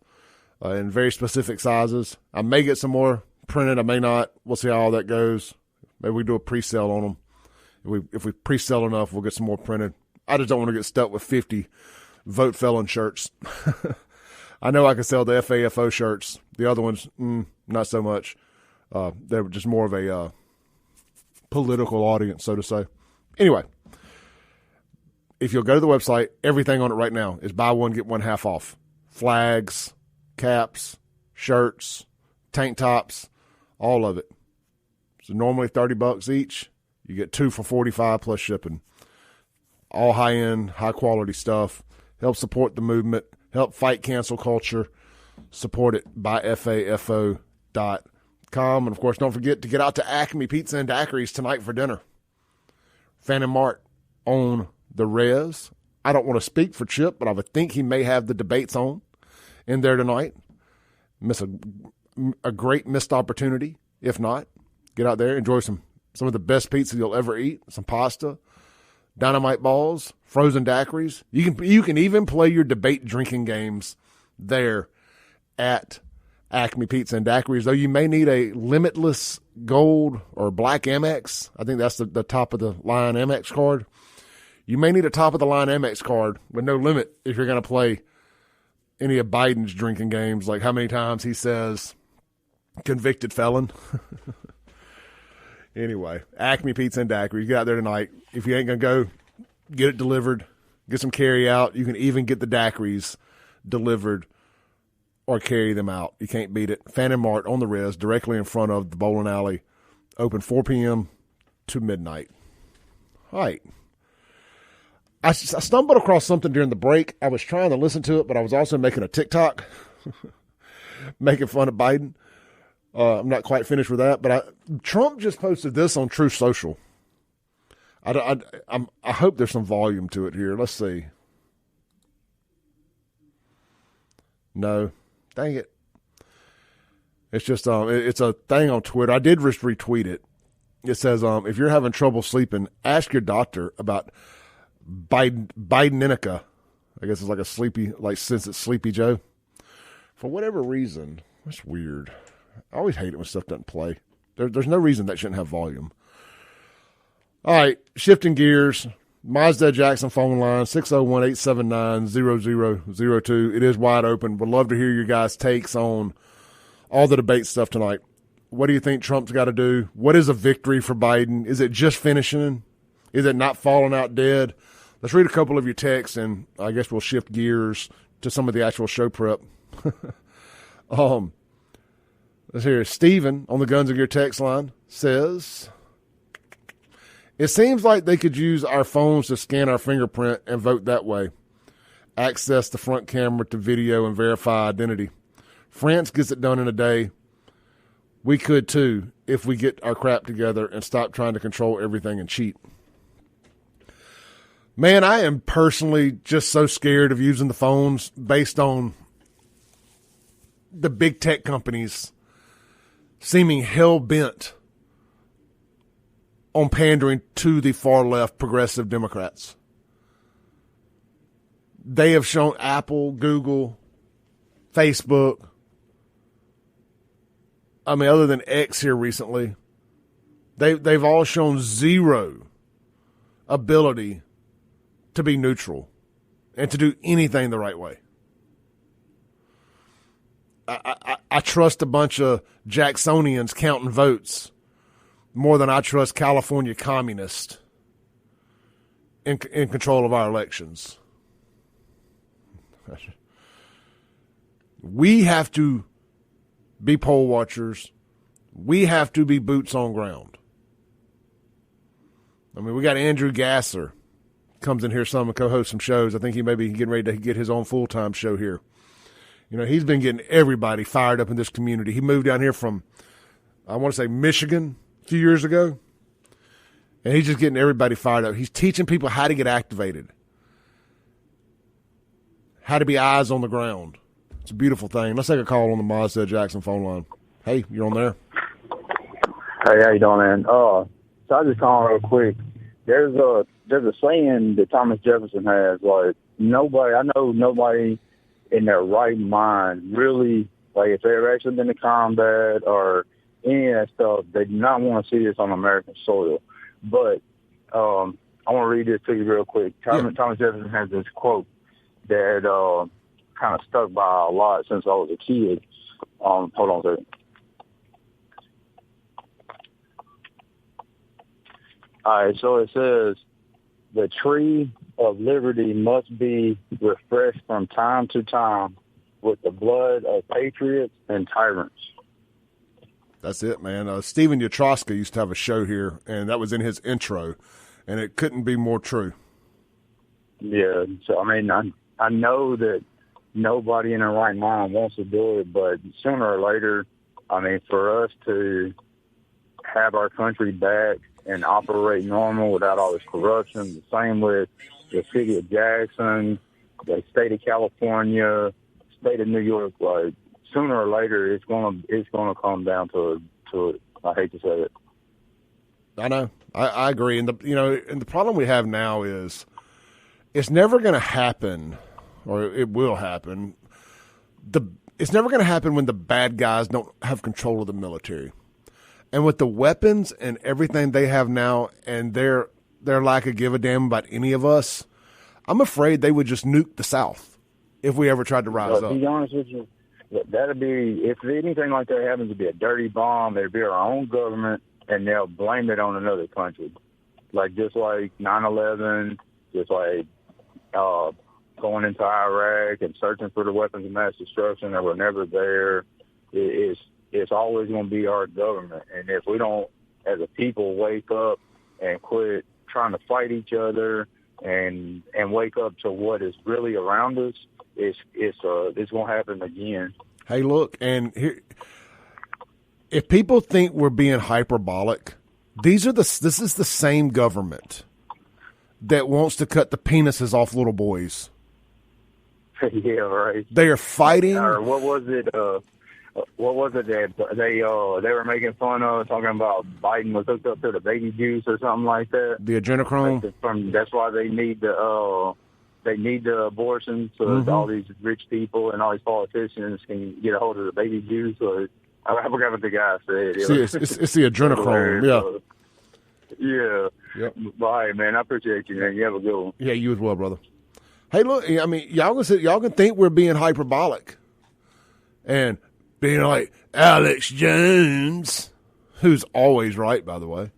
in very specific sizes. I may get some more printed. I may not. We'll see how all that goes. Maybe we do a pre-sale on them. If we pre-sell enough, we'll get some more printed. I just don't want to get stuck with 50 Vote Felon shirts. I know I can sell the FAFO shirts. The other ones, not so much. They were just more of a political audience, so to say. Anyway, if you'll go to the website, everything on it right now is buy one, get one half off. Flags, caps, shirts, tank tops, all of it. So normally $30 each. You get 2 for $45 plus shipping. All high-end, high-quality stuff. Help support the movement. Help fight cancel culture. Support it by FAFO.com. And, of course, don't forget to get out to Acme Pizza and Daiquiris tonight for dinner. Fan and Mart on the res. I don't want to speak for Chip, but I would think he may have the debates on in there tonight. Miss a great missed opportunity. If not, get out there, enjoy some of the best pizza you'll ever eat, some pasta, dynamite balls, frozen daiquiris. You can even play your debate drinking games there at Acme Pizza and Daiquiris, though you may need a limitless gold or black Amex. I think that's the top of the line Amex card. You may need a top of the line Amex card with no limit if you're going to play any of Biden's drinking games, like how many times he says convicted felon. Anyway, Acme Pizza and Daiquiris. Get out there tonight. If you ain't going to go, get it delivered. Get some carry out. You can even get the daiquiris delivered or carry them out. You can't beat it. Fan and Mart on the res, directly in front of the bowling alley. Open 4 p.m. to midnight. All right. I stumbled across something during the break. I was trying to listen to it, but I was also making a TikTok making fun of Biden. I'm not quite finished with that, but Trump just posted this on Truth Social. I hope there's some volume to it here. Let's see. No, dang it. It's just it's a thing on Twitter. I did just retweet it. It says if you're having trouble sleeping, ask your doctor about Bidenica. I guess it's like a sleepy, like since it's Sleepy Joe. For whatever reason, that's weird. I always hate it when stuff doesn't play. There's no reason that shouldn't have volume. All right, shifting gears. Mazda Jackson phone line, 601-879-0002. It is wide open. Would love to hear your guys' takes on all the debate stuff tonight. What do you think Trump's got to do? What is a victory for Biden? Is it just finishing? Is it not falling out dead? Let's read a couple of your texts, and I guess we'll shift gears to some of the actual show prep. Let's hear Steven on the Guns of Gear text line says, it seems like they could use our phones to scan our fingerprint and vote that way. Access the front camera to video and verify identity. France gets it done in a day. We could too if we get our crap together and stop trying to control everything and cheat. Man, I am personally just so scared of using the phones based on the big tech companies seeming hell-bent on pandering to the far-left progressive Democrats. They have shown Apple, Google, Facebook, I mean, other than X here recently, they've all shown zero ability to be neutral and to do anything the right way. I trust a bunch of Jacksonians counting votes more than I trust California communists in control of our elections. We have to be poll watchers. We have to be boots on ground. I mean, we got Andrew Gasser comes in here some and co-hosts some shows. I think he may be getting ready to get his own full-time show here. You know, he's been getting everybody fired up in this community. He moved down here from, I want to say, Michigan a few years ago. And he's just getting everybody fired up. He's teaching people how to get activated, how to be eyes on the ground. It's a beautiful thing. Let's take a call on the Mazda Jackson phone line. Hey, you're on there. Hey, how you doing, man? So I just calling real quick. There's a saying that Thomas Jefferson has, like, I know nobody in their right mind really, like, if they've actually been to combat or any of that stuff, they do not want to see this on American soil. But I want to read this to you real quick. Thomas Jefferson has this quote that kind of stuck by a lot since I was a kid. Hold on a second. All right, so it says the tree of liberty must be refreshed from time to time with the blood of patriots and tyrants. That's it, man. Stephen Yatroska used to have a show here, and that was in his intro, and it couldn't be more true. Yeah, so I mean, I know that nobody in their right mind wants to do it, but sooner or later, I mean, for us to have our country back and operate normal without all this corruption, the same with the city of Jackson, the state of California, state of New York, like sooner or later it's gonna come down to it. I hate to say it. I know. I agree. And the problem we have now is it's never going to happen, or it will happen. It's never going to happen when the bad guys don't have control of the military. And with the weapons and everything they have now and their lack of give a damn about any of us, I'm afraid they would just nuke the South if we ever tried to rise up. To be honest with you, that'd be, if anything like that happens, to be a dirty bomb. They'd be our own government, and they'll blame it on another country. Like, just like 9/11, just like going into Iraq and searching for the weapons of mass destruction that were never there. It's always going to be our government. And if we don't, as a people, wake up and quit trying to fight each other and wake up to what is really around us, it's going to happen again. Hey, look, and here, if people think we're being hyperbolic, this is the same government that wants to cut the penises off little boys. Yeah, right. They are fighting. Or what was it? What was it that they were making fun of, talking about Biden was hooked up to the baby juice or something like that? The adrenochrome. That's why they need the abortion so that all these rich people and all these politicians can get a hold of the baby juice. Or I forgot what the guy said. See, it's the adrenochrome. Yeah. Yeah. Yep. Bye, man. I appreciate you, man. You have a good one. Yeah, you as well, brother. Hey, look, I mean, y'all can think we're being hyperbolic and being like Alex Jones, who's always right, by the way,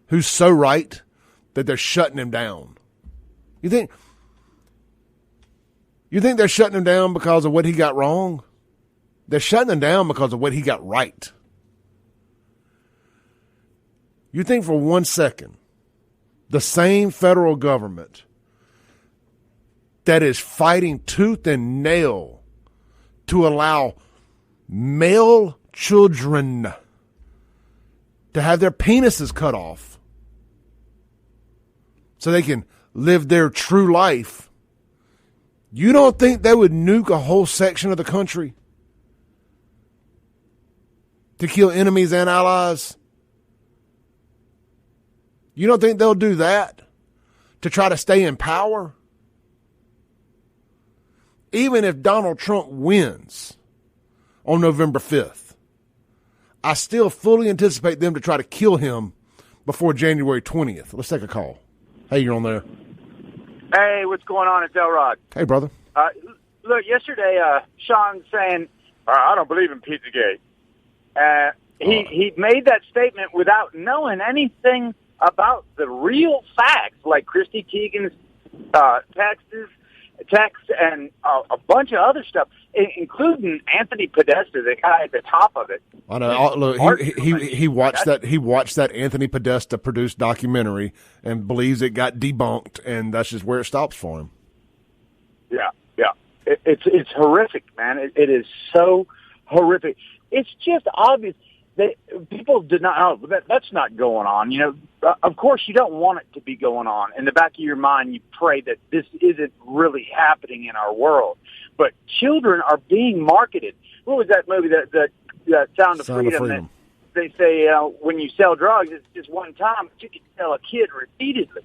who's so right that they're shutting him down. You think they're shutting him down because of what he got wrong? They're shutting him down because of what he got right. You think for 1 second the same federal government that is fighting tooth and nail to allow male children to have their penises cut off so they can live their true life, you don't think they would nuke a whole section of the country to kill enemies and allies? You don't think they'll do that to try to stay in power? Even if Donald Trump wins on November 5th, I still fully anticipate them to try to kill him before January 20th. Let's take a call. Hey, you're on there. Hey, what's going on? It's Elrod. Hey, brother. Look, yesterday, Sean saying, I don't believe in Pizzagate. He made that statement without knowing anything about the real facts, like Christy Teigen's text and a bunch of other stuff, including Anthony Podesta, the guy at the top of it. I know. Look, he watched that. He watched that Anthony Podesta produced documentary and believes it got debunked, and that's just where it stops for him. Yeah. It's horrific, man. It is so horrific. It's just obvious that people did not. Oh, that's not going on. You know, of course, you don't want it to be going on. In the back of your mind, you pray that this isn't really happening in our world. But children are being marketed. What was that movie? The Sound of Freedom. That they say when you sell drugs, it's just one time, but you can sell a kid repeatedly,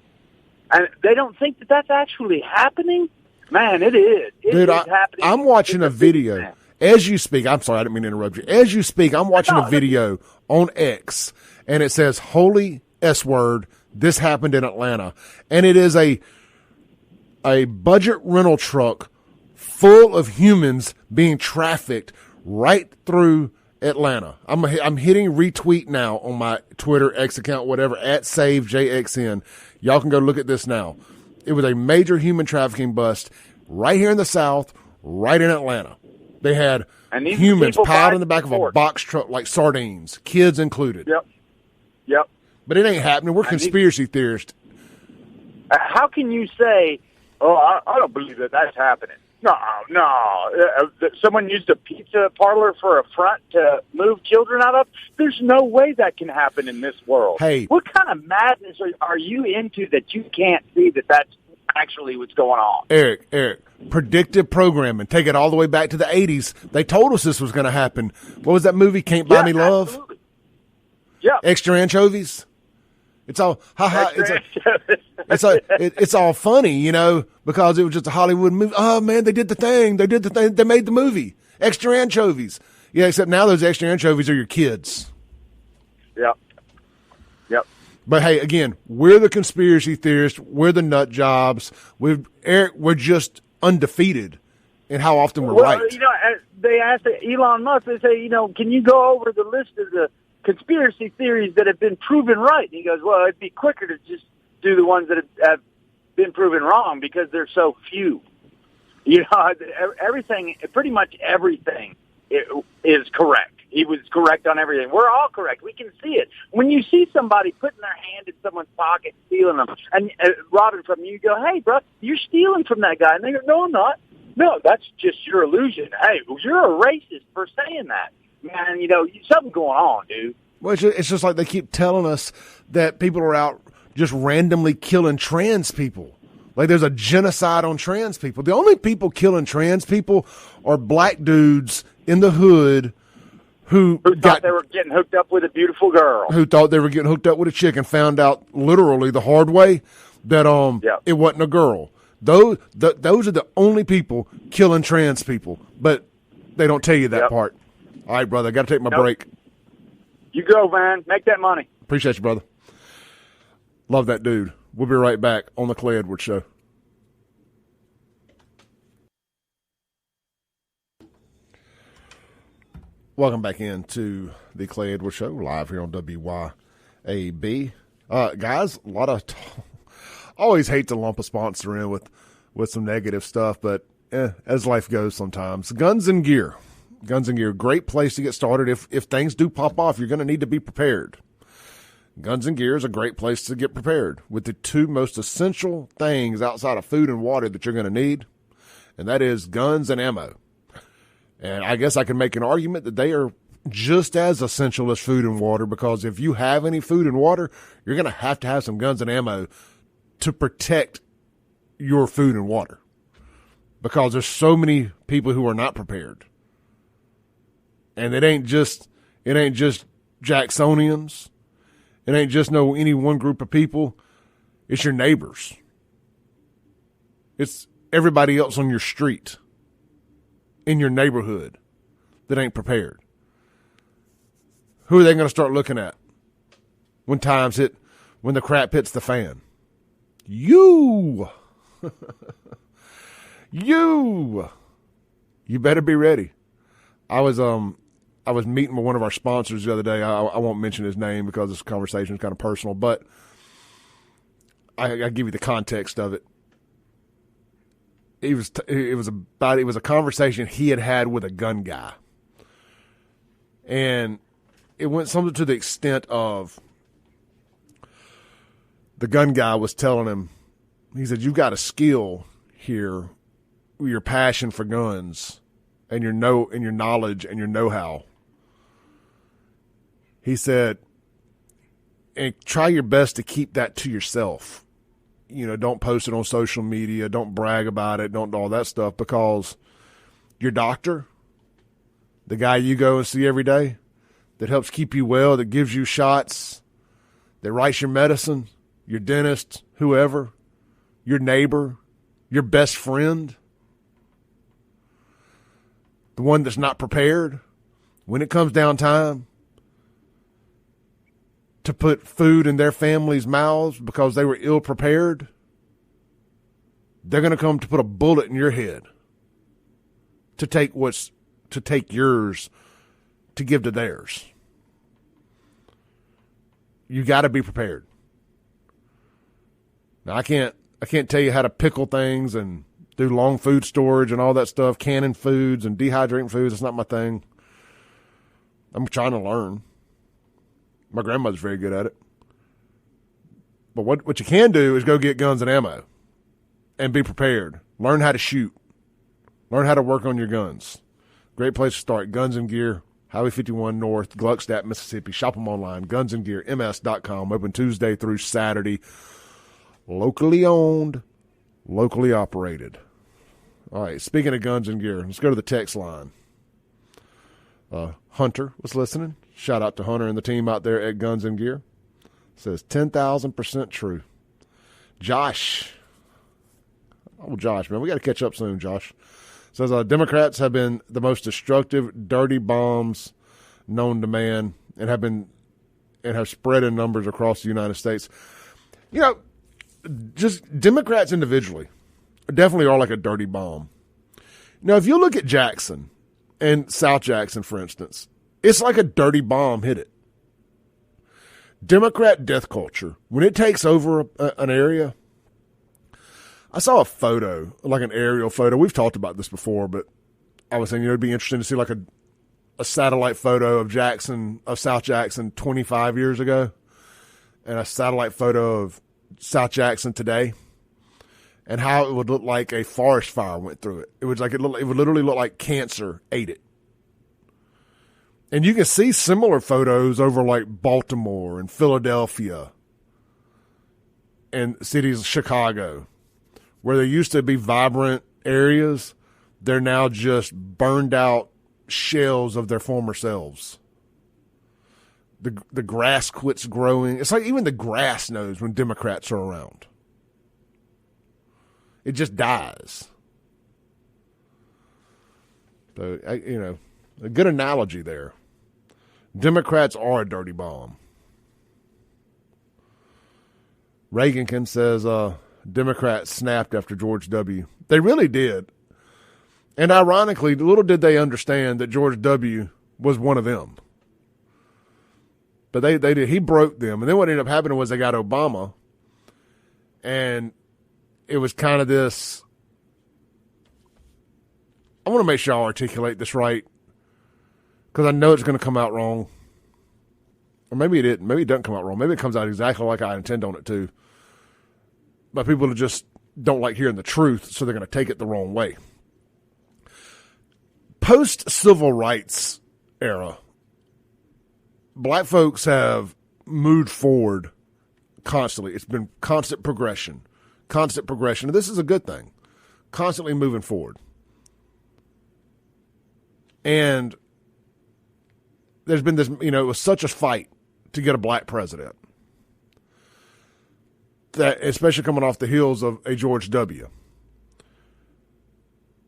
and they don't think that that's actually happening. Man, it is. It is happening. I'm watching a video. As you speak, I'm sorry, I didn't mean to interrupt you. As you speak, I'm watching a video on X, and it says, holy S word, this happened in Atlanta. And it is a budget rental truck full of humans being trafficked right through Atlanta. I'm hitting retweet now on my Twitter X account, whatever, at SaveJXN. Y'all can go look at this now. It was a major human trafficking bust right here in the South, right in Atlanta. They had humans piled in the back of a box truck like sardines, kids included. Yep. But it ain't happening. We're conspiracy theorists. How can you say, oh, I don't believe that that's happening? No. Someone used a pizza parlor for a front to move children out of? There's no way that can happen in this world. Hey. What kind of madness are you into that you can't see that that's actually what's going on? Eric, predictive programming. Take it all the way back to the 80s. They told us this was going to happen. What was that movie, Can't Buy Me Love? Absolutely. Yeah. Extra anchovies. It's all it's all funny, you know, because it was just a Hollywood movie. Oh man, they did the thing. They made the movie. Extra anchovies. Yeah, except now those extra anchovies are your kids. Yep. But hey, again, we're the conspiracy theorists. We're the nut jobs. We're just undefeated in how often we're right. You know, they asked Elon Musk. They say, you know, can you go over the list of the conspiracy theories that have been proven right? And he goes, well, it'd be quicker to just do the ones that have been proven wrong because they're so few. You know, everything, pretty much everything is correct. He was correct on everything. We're all correct. We can see it. When you see somebody putting their hand in someone's pocket, stealing them, and robbing from you, you go, hey, bro, you're stealing from that guy. And they go, no, I'm not. No, that's just your illusion. Hey, you're a racist for saying that. Man, you know, something's going on, dude. Well, it's just like they keep telling us that people are out just randomly killing trans people. Like there's a genocide on trans people. The only people killing trans people are black dudes in the hood who thought they were getting hooked up with a beautiful girl. Who thought they were getting hooked up with a chick and found out literally the hard way that it wasn't a girl. Those are the only people killing trans people, but they don't tell you that part. All right, brother, I got to take my break. You go, man. Make that money. Appreciate you, brother. Love that dude. We'll be right back on the Clay Edwards Show. Welcome back into the Clay Edwards Show, live here on WYAB. Guys, a lot of always hate to lump a sponsor in with some negative stuff, but as life goes sometimes. Guns and Gear, great place to get started. If things do pop off, you're going to need to be prepared. Guns and Gear is a great place to get prepared with the two most essential things outside of food and water that you're going to need, and that is guns and ammo. And I guess I can make an argument that they are just as essential as food and water, because if you have any food and water, you're going to have some guns and ammo to protect your food and water, because there's so many people who are not prepared. And it ain't just Jacksonians. It ain't just any one group of people. It's your neighbors. It's everybody else on your street, in your neighborhood, that ain't prepared. Who are they going to start looking at when the crap hits the fan? You better be ready. I was meeting with one of our sponsors the other day. I won't mention his name because this conversation is kind of personal, but I give you the context of it. It was a conversation he had with a gun guy, and it went something to the extent of the gun guy was telling him, he said, "You've got a skill here, your passion for guns, and your knowledge and your know-how." He said, "And try your best to keep that to yourself. You know, don't post it on social media. Don't brag about it. Don't do all that stuff, because your doctor, the guy you go and see every day, that helps keep you well, that gives you shots, that writes your medicine, your dentist, whoever, your neighbor, your best friend, the one that's not prepared, when it comes down time to put food in their families' mouths because they were ill prepared, they're going to come to put a bullet in your head to take yours to give to theirs. You got to be prepared. Now, I can't tell you how to pickle things and do long food storage and all that stuff, canning foods and dehydrating foods. It's not my thing. I'm trying to learn. My grandmother's very good at it. But what you can do is go get guns and ammo and be prepared. Learn how to shoot. Learn how to work on your guns. Great place to start. Guns and Gear, Highway 51 North, Gluckstadt, Mississippi. Shop them online, gunsandgearms.com. Open Tuesday through Saturday. Locally owned, locally operated. All right, speaking of guns and gear, let's go to the text line. Hunter was listening. Shout out to Hunter and the team out there at Guns and Gear. Says 10,000% true. Josh. Oh, Josh, man, we got to catch up soon, Josh. Says Democrats have been the most destructive, dirty bombs known to man and have spread in numbers across the United States. You know, just Democrats individually definitely are like a dirty bomb. Now, if you look at Jackson and South Jackson, for instance, it's like a dirty bomb hit it. Democrat death culture, when it takes over an area, I saw a photo, like an aerial photo. We've talked about this before, but I was saying, it'd be interesting to see like a satellite photo of South Jackson 25 years ago and a satellite photo of South Jackson today and how it would look like a forest fire went through it. It would literally look like cancer ate it. And you can see similar photos over like Baltimore and Philadelphia and cities of Chicago, where there used to be vibrant areas. They're now just burned out shells of their former selves. The grass quits growing. It's like even the grass knows when Democrats are around. It just dies. So, a good analogy there. Democrats are a dirty bomb. Reagankin says Democrats snapped after George W. They really did. And ironically, little did they understand that George W. was one of them. But they did. He broke them. And then what ended up happening was they got Obama. And it was kind of this. I want to make sure I articulate this right, because I know it's going to come out wrong. Or maybe it didn't. Maybe it doesn't come out wrong. Maybe it comes out exactly like I intend on it to. But people just don't like hearing the truth, so they're going to take it the wrong way. Post-civil rights era, black folks have moved forward constantly. It's been constant progression. And this is a good thing. Constantly moving forward. And there's been this, it was such a fight to get a black president, that especially coming off the heels of a George W.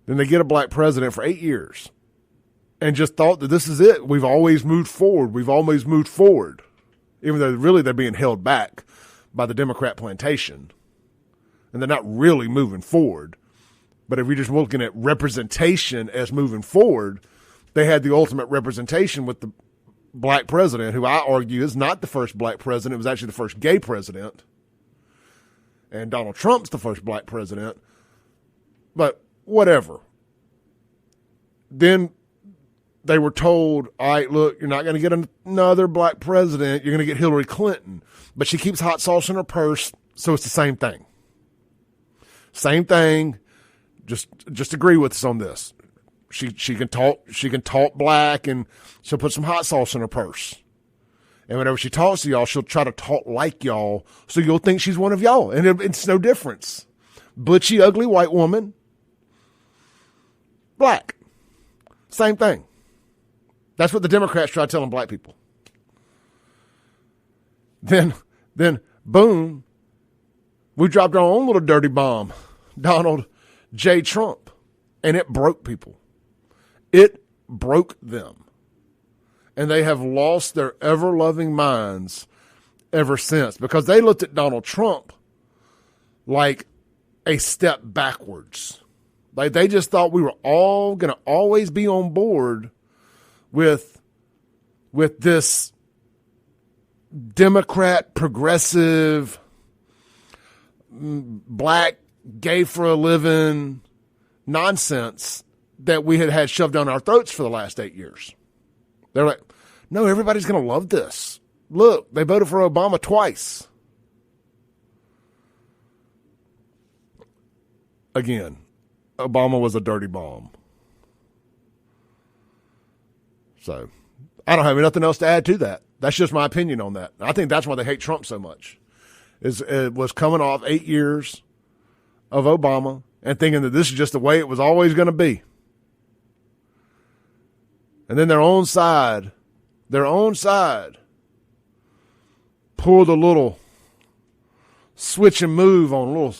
Then they get a black president for 8 years and just thought that this is it. We've always moved forward. Even though really they're being held back by the Democrat plantation. And they're not really moving forward. But if you're just looking at representation as moving forward, they had the ultimate representation with the black president, who I argue is not the first black president. It was actually the first gay president. And Donald Trump's the first black president. But whatever. Then they were told, all right, look, you're not going to get another black president. You're going to get Hillary Clinton. But she keeps hot sauce in her purse, so it's the same thing. Same thing. Just agree with us on this. She can talk black, and she'll put some hot sauce in her purse. And whenever she talks to y'all, she'll try to talk like y'all, so you'll think she's one of y'all. And it's no difference. Butchy, ugly white woman. Black. Same thing. That's what the Democrats try telling black people. Then boom, we dropped our own little dirty bomb, Donald J. Trump, and it broke people. It broke them. And they have lost their ever-loving minds ever since, because they looked at Donald Trump like a step backwards. Like they just thought we were all going to always be on board with with this Democrat, progressive, black, gay for a living nonsense that we had shoved down our throats for the last 8 years. They're like, no, everybody's going to love this. Look, they voted for Obama twice. Again, Obama was a dirty bomb. So, I don't have nothing else to add to that. That's just my opinion on that. I think that's why they hate Trump so much. It was coming off 8 years of Obama and thinking that this is just the way it was always going to be. And then their own side pulled a little switch and move on a little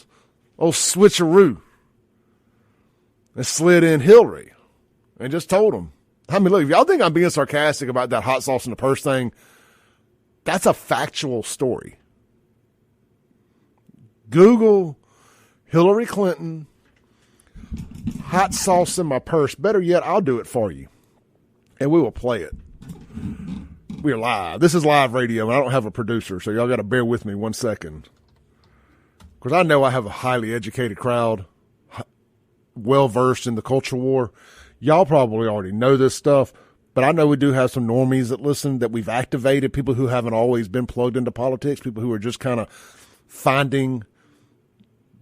old switcheroo and slid in Hillary and just told them. I mean, look, if y'all think I'm being sarcastic about that hot sauce in the purse thing, that's a factual story. Google Hillary Clinton, hot sauce in my purse. Better yet, I'll do it for you. And we will play it. We're live. This is live radio, and I don't have a producer, so y'all got to bear with me 1 second. Because I know I have a highly educated crowd, well-versed in the culture war. Y'all probably already know this stuff, but I know we do have some normies that listen, that we've activated, people who haven't always been plugged into politics, people who are just kind of finding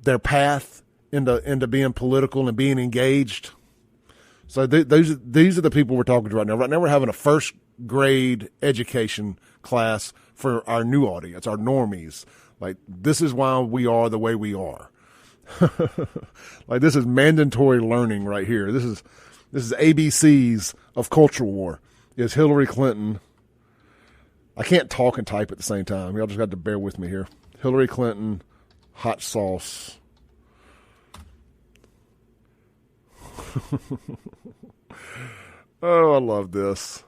their path into being political and being engaged. So these are the people we're talking to right now. Right now we're having a first grade education class for our new audience, our normies. Like, this is why we are the way we are. Like, this is mandatory learning right here. This is ABCs of culture war. Is Hillary Clinton. I can't talk and type at the same time. Y'all just got to bear with me here. Hillary Clinton, hot sauce. Oh, I love this.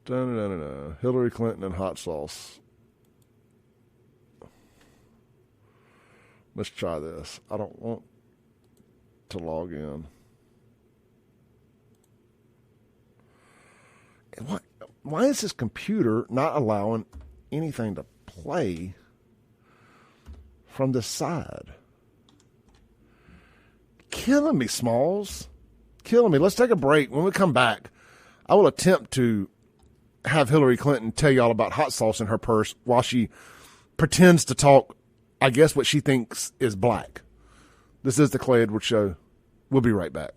Dun-dun-dun-dun. Hillary Clinton and hot sauce. Let's try this. I don't want to log in. Why is this computer not allowing anything to play from the side? Killing me, Smalls. Killing me. Let's take a break. When we come back, I will attempt to have Hillary Clinton tell y'all about hot sauce in her purse while she pretends to talk, I guess, what she thinks is black. This is the Clay Edwards Show. We'll be right back.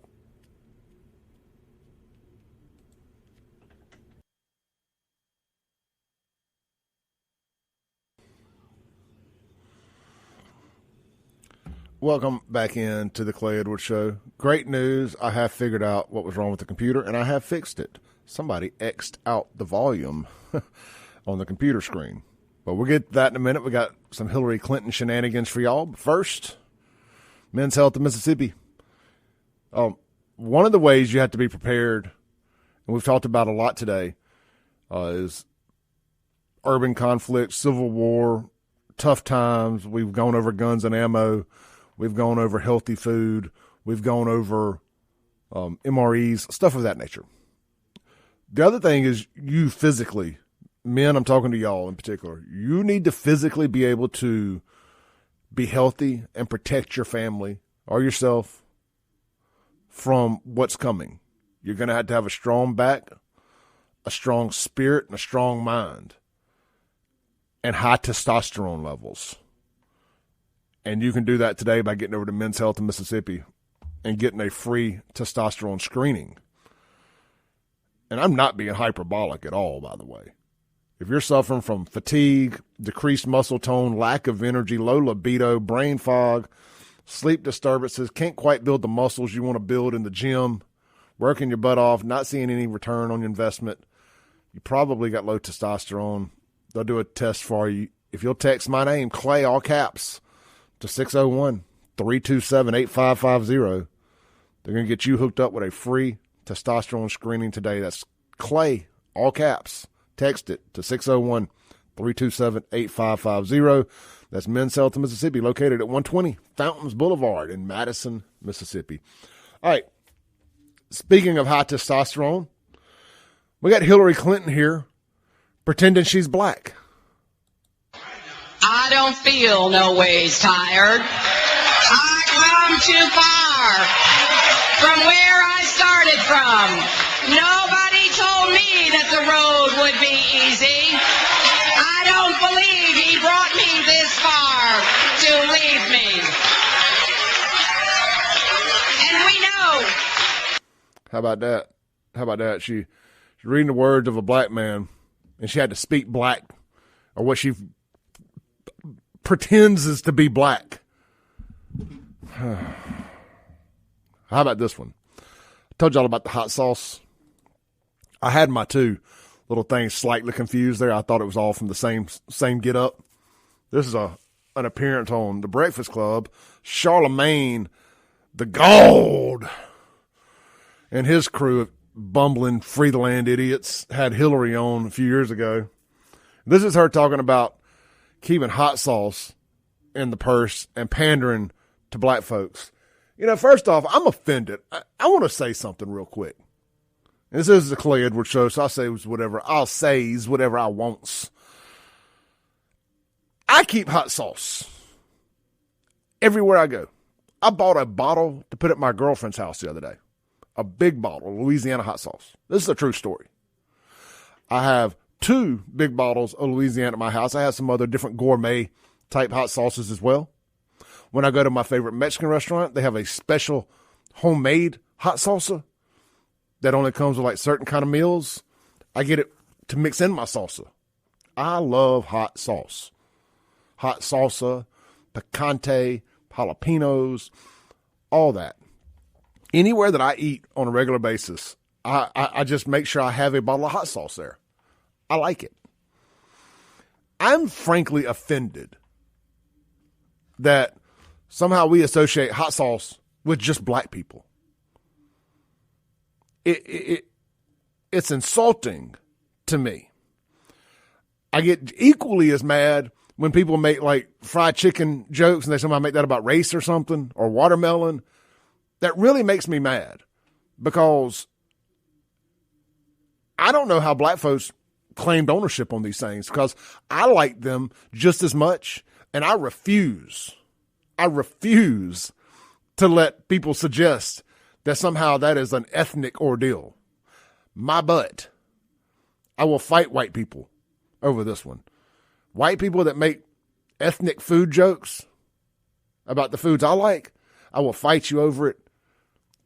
Welcome back in to the Clay Edwards Show. Great news. I have figured out what was wrong with the computer, and I have fixed it. Somebody X'd out the volume on the computer screen. But we'll get to that in a minute. We got some Hillary Clinton shenanigans for y'all. But first, Men's Health in Mississippi. One of the ways you have to be prepared, and we've talked about a lot today, is urban conflict, civil war, tough times. We've gone over guns and ammo. We've gone over healthy food. We've gone over MREs, stuff of that nature. The other thing is you physically, men, I'm talking to y'all in particular, you need to physically be able to be healthy and protect your family or yourself from what's coming. You're going to have a strong back, a strong spirit, and a strong mind, and high testosterone levels. And you can do that today by getting over to Men's Health in Mississippi and getting a free testosterone screening. And I'm not being hyperbolic at all, by the way. If you're suffering from fatigue, decreased muscle tone, lack of energy, low libido, brain fog, sleep disturbances, can't quite build the muscles you want to build in the gym, working your butt off, not seeing any return on your investment, you probably got low testosterone. They'll do a test for you. If you'll text my name, Clay, all caps, to 601-327-8550, they're going to get you hooked up with a free testosterone screening today. That's Clay, all caps. Text it to 601-327-8550. That's Men's Health in Mississippi, located at 120 Fountains Boulevard in Madison, Mississippi. All right. Speaking of high testosterone, We got Hillary Clinton here pretending she's black. I don't feel no ways tired. I come too far from where I started from. Nobody told me that the road would be easy. I don't believe he brought me this far to leave me. And we know. How about that? How about that? She's reading the words of a black man, and she had to speak black, or what she pretends is to be black. How about this one? I told y'all about the hot sauce. I had my two little things slightly confused there. I thought it was all from the same get up. This is an appearance on The Breakfast Club. Charlemagne the Gold and his crew of bumbling free the land idiots had Hillary on a few years ago. This is her talking about keeping hot sauce in the purse and pandering to black folks. You know, first off, I'm offended. I want to say something real quick. This is the Clay Edwards show, so I'll say whatever I wants. I keep hot sauce everywhere I go. I bought a bottle to put at my girlfriend's house the other day. A big bottle of Louisiana hot sauce. This is a true story. I have 2 big bottles of Louisiana at my house. I have some other different gourmet type hot sauces as well. When I go to my favorite Mexican restaurant, they have a special homemade hot salsa that only comes with like certain kind of meals. I get it to mix in my salsa. I love hot sauce. Hot salsa, picante, jalapenos, all that. Anywhere that I eat on a regular basis, I just make sure I have a bottle of hot sauce there. I like it. I'm frankly offended that somehow we associate hot sauce with just black people. It's insulting to me. I get equally as mad when people make like fried chicken jokes and they somehow make that about race or something, or watermelon. That really makes me mad because I don't know how black folks claimed ownership on these things, because I like them just as much, and I refuse to let people suggest that somehow that is an ethnic ordeal. My butt. I will fight white people over this one. White people that make ethnic food jokes about the foods I like, I will fight you over it.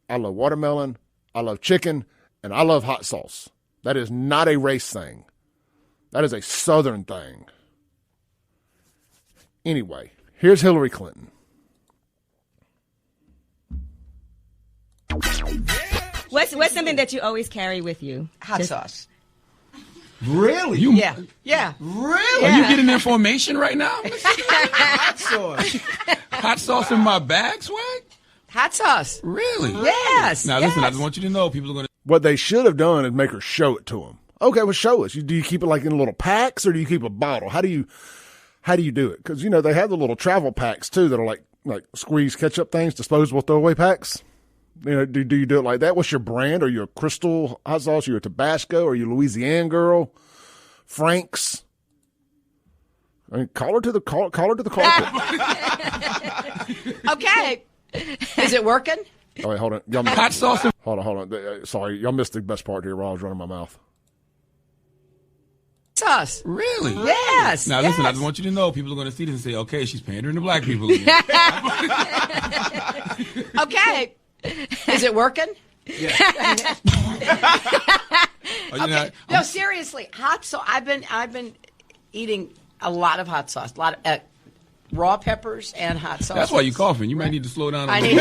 I love watermelon, I love chicken, and I love hot sauce. That is not a race thing. That is a Southern thing. Anyway, here's Hillary Clinton. What's something that you always carry with you? Hot sauce. Really? Yeah. Really? Are you getting information right now? Hot sauce. Hot sauce in my bag, Swag? Hot sauce. Really? Yes. Now, listen, I just want you to know people are going to... What they should have done is make her show it to them. Okay, well, show us. Do you keep it like in little packs, or do you keep a bottle? How do you do it? Because, you know, they have the little travel packs, too, that are like squeeze ketchup things, disposable throwaway packs. You know, do you do it like that? What's your brand? Are you a Crystal hot sauce? Are you a Tabasco? Are you a Louisiana girl? Frank's? I mean, call her to the carpet. Okay. Is it working? Oh, wait, hold on. Y'all Hot sauce. Hold on. Sorry, y'all missed the best part here while I was running my mouth. Sauce. Really? Yes. Now, listen, I just want you to know people are going to see this and say, okay, she's pandering to black people again. Okay. Is it working? Yeah. Okay. No, seriously, hot sauce. I've been eating a lot of hot sauce, a lot of raw peppers and hot sauce. That's why you're coughing. You might need to slow down a little.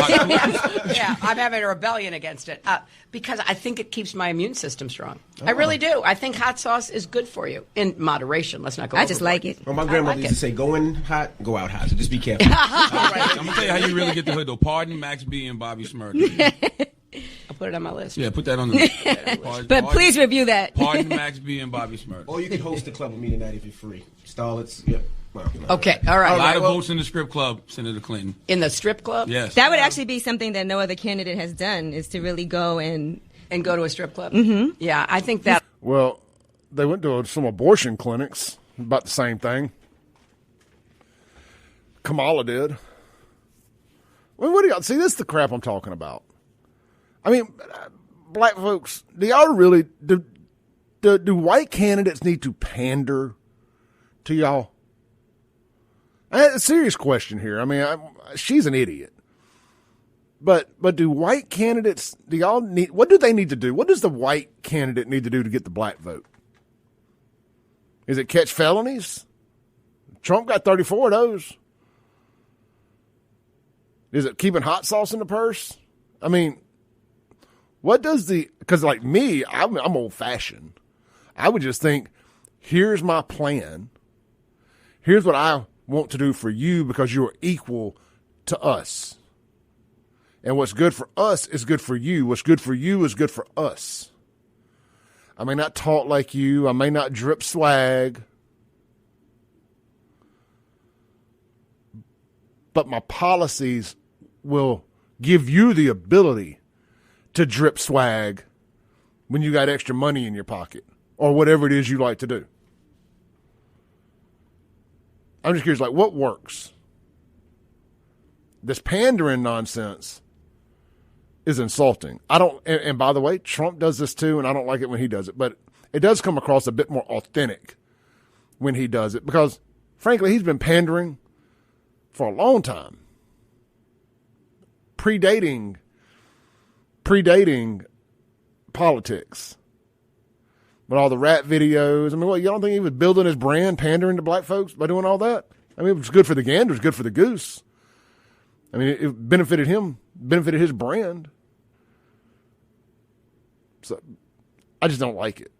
Yeah, I'm having a rebellion against it because I think it keeps my immune system strong. I really do. I think hot sauce is good for you in moderation. Let's not go. I just like it. Well, my grandmother used to say, "Go in hot, go out hot." So just be careful. All right, I'm gonna tell you how you really get the hood though. Pardon Max B and Bobby Smurd. I'll put it on my list. Yeah, put that on the list. But please review that. Pardon Max B and Bobby Smurd. Or you can host a club with me tonight if you're free. Starlets. Yep. Well, okay, all right. A lot of votes in the strip club, Senator Clinton. In the strip club? Yes. That would actually be something that no other candidate has done, is to really go and go to a strip club. Mm-hmm. Yeah, I think that. Well, they went to some abortion clinics, about the same thing. Kamala did. Well, what do y'all see? This is the crap I'm talking about. I mean, black folks, do y'all really do white candidates need to pander to y'all? A serious question here. I mean, she's an idiot. But do white candidates, do y'all need, what do they need to do? What does the white candidate need to do to get the black vote? Is it catch felonies? Trump got 34 of those. Is it keeping hot sauce in the purse? I mean, what does because like me, I'm old fashioned. I would just think, here's my plan. Here's what I want to do for you because you are equal to us. And what's good for us is good for you. What's good for you is good for us. I may not talk like you. I may not drip swag. But my policies will give you the ability to drip swag when you got extra money in your pocket or whatever it is you like to do. I'm just curious, like, what works? This pandering nonsense is insulting. And by the way, Trump does this too, and I don't like it when he does it, but it does come across a bit more authentic when he does it because, frankly, he's been pandering for a long time. Predating politics. With all the rat videos. I mean, what, you don't think he was building his brand, pandering to black folks by doing all that? I mean, it was good for the gander, it was good for the goose. I mean, it benefited him, benefited his brand. So I just don't like it.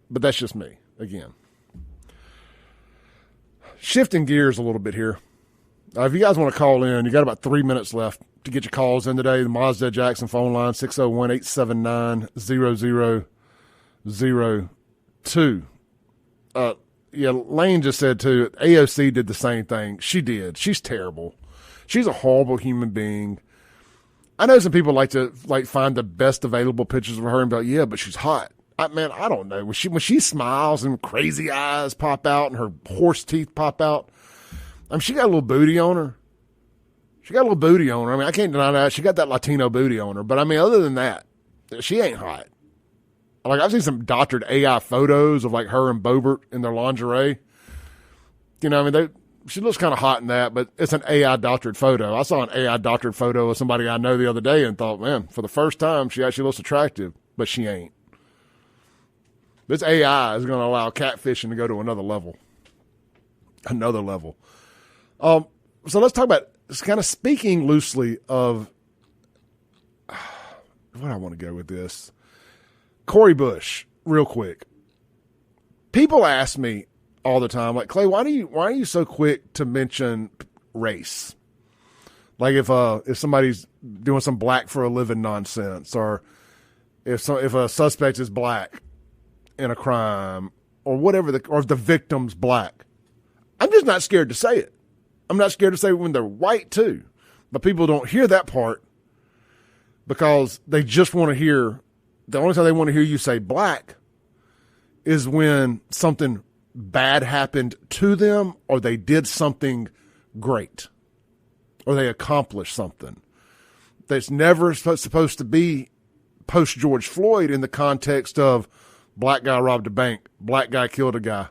But that's just me, again. Shifting gears a little bit here. If you guys want to call in, you got about 3 minutes left to get your calls in today. The Mazda Jackson phone line, 601-879-0002. Yeah, Lane just said, too, AOC did the same thing. She did. She's terrible. She's a horrible human being. I know some people like to find the best available pictures of her and be like, yeah, but she's hot. I don't know. When she smiles and crazy eyes pop out and her horse teeth pop out, I mean, she got a little booty on her. I mean, I can't deny that. She got that Latino booty on her. But, I mean, other than that, she ain't hot. Like, I've seen some doctored AI photos of, like, her and Boebert in their lingerie. You know, I mean, she looks kind of hot in that, but it's an AI doctored photo. I saw an AI doctored photo of somebody I know the other day and thought, man, for the first time, she actually looks attractive, but she ain't. This AI is going to allow catfishing to go to another level. So let's talk about, kind of speaking loosely of, where do I want to go with this? Cori Bush, real quick. People ask me all the time, like, Clay, why are you so quick to mention race? Like if somebody's doing some black for a living nonsense, or if a suspect is black in a crime, or whatever, or if the victim's black. I'm just not scared to say it. I'm not scared to say it when they're white too. But people don't hear that part because they just want to hear, the only time they want to hear you say black is when something bad happened to them or they did something great or they accomplished something. That's never supposed to be post George Floyd in the context of black guy robbed a bank, black guy killed a guy,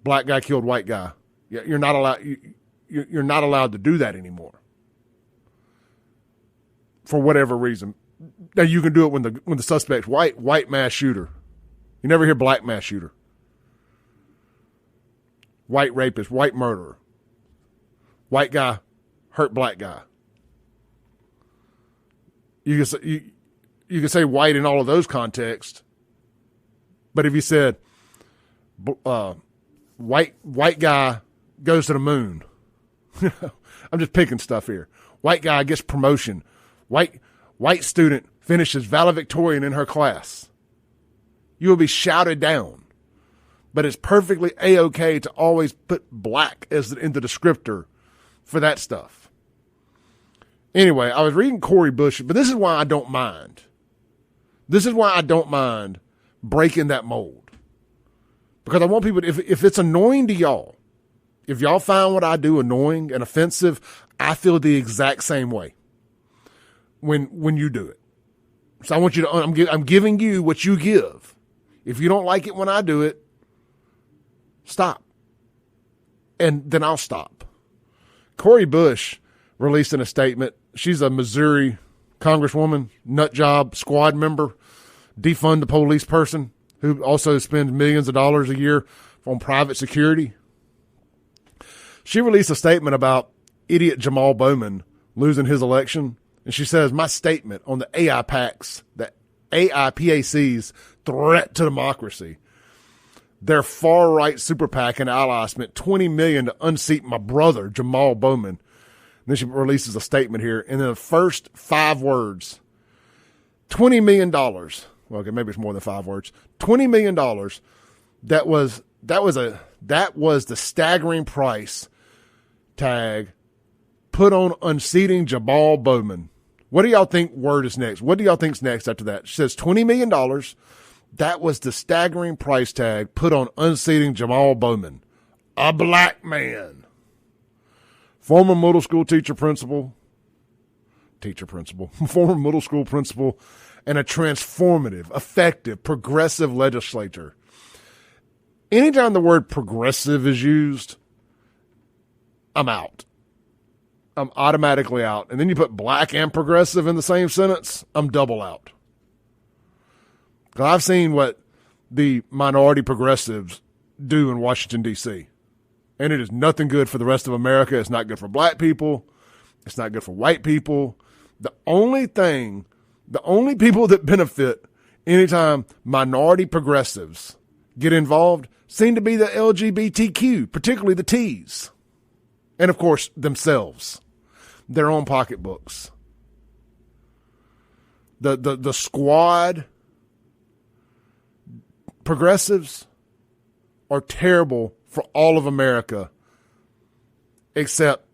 black guy killed white guy. You're not allowed. You're not allowed to do that anymore. For whatever reason, now you can do it when the suspect's white mass shooter. You never hear black mass shooter, white rapist, white murderer, white guy hurt black guy. You can say white in all of those contexts, but if you said white guy goes to the moon, I'm just picking stuff here. White guy gets promotion. White student finishes valedictorian in her class. You will be shouted down, but it's perfectly A-OK to always put black in the descriptor for that stuff. Anyway, I was reading Cori Bush, but this is why I don't mind. This is why I don't mind breaking that mold. Because I want people to, if it's annoying to y'all, if y'all find what I do annoying and offensive, I feel the exact same way when you do it. So I want you to, I'm giving you what you give. If you don't like it when I do it, stop. And then I'll stop. Cori Bush released in a statement. She's a Missouri congresswoman, nut job, squad member, defund the police person who also spends millions of dollars a year on private security. She released a statement about idiot Jamal Bowman losing his election. And she says, my statement on the AIPAC's threat to democracy. Their far-right super PAC and allies spent $20 million to unseat my brother, Jamal Bowman. And then she releases a statement here. And in the first 5 words, $20 million. Well, okay, maybe it's more than 5 words. $20 million. That was the staggering price tag put on unseating Jamal Bowman. What do y'all think word is next? What do y'all think's next after that? She says $20 million. That was the staggering price tag put on unseating Jamal Bowman, a black man. Former middle school principal, former middle school principal, and a transformative, effective, progressive legislator. Anytime the word progressive is used, I'm out. I'm automatically out. And then you put black and progressive in the same sentence, I'm double out. Because I've seen what the minority progressives do in Washington, D.C., and it is nothing good for the rest of America. It's not good for black people. It's not good for white people. The only people that benefit anytime minority progressives get involved seem to be the LGBTQ, particularly the T's. And, of course, themselves, their own pocketbooks. The squad progressives are terrible for all of America except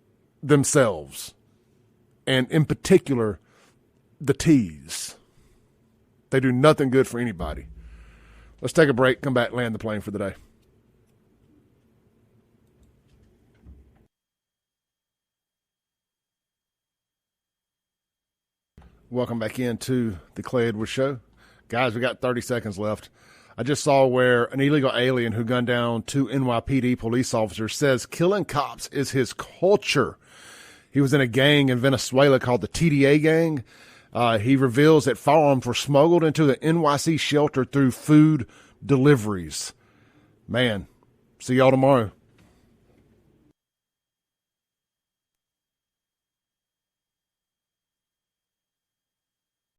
themselves. And in particular, the T's. They do nothing good for anybody. Let's take a break, come back, land the plane for the day. Welcome back into the Clay Edwards Show. Guys, we got 30 seconds left. I just saw where an illegal alien who gunned down 2 NYPD police officers says killing cops is his culture. He was in a gang in Venezuela called the TDA gang. He reveals that firearms were smuggled into the NYC shelter through food deliveries. Man, see y'all tomorrow.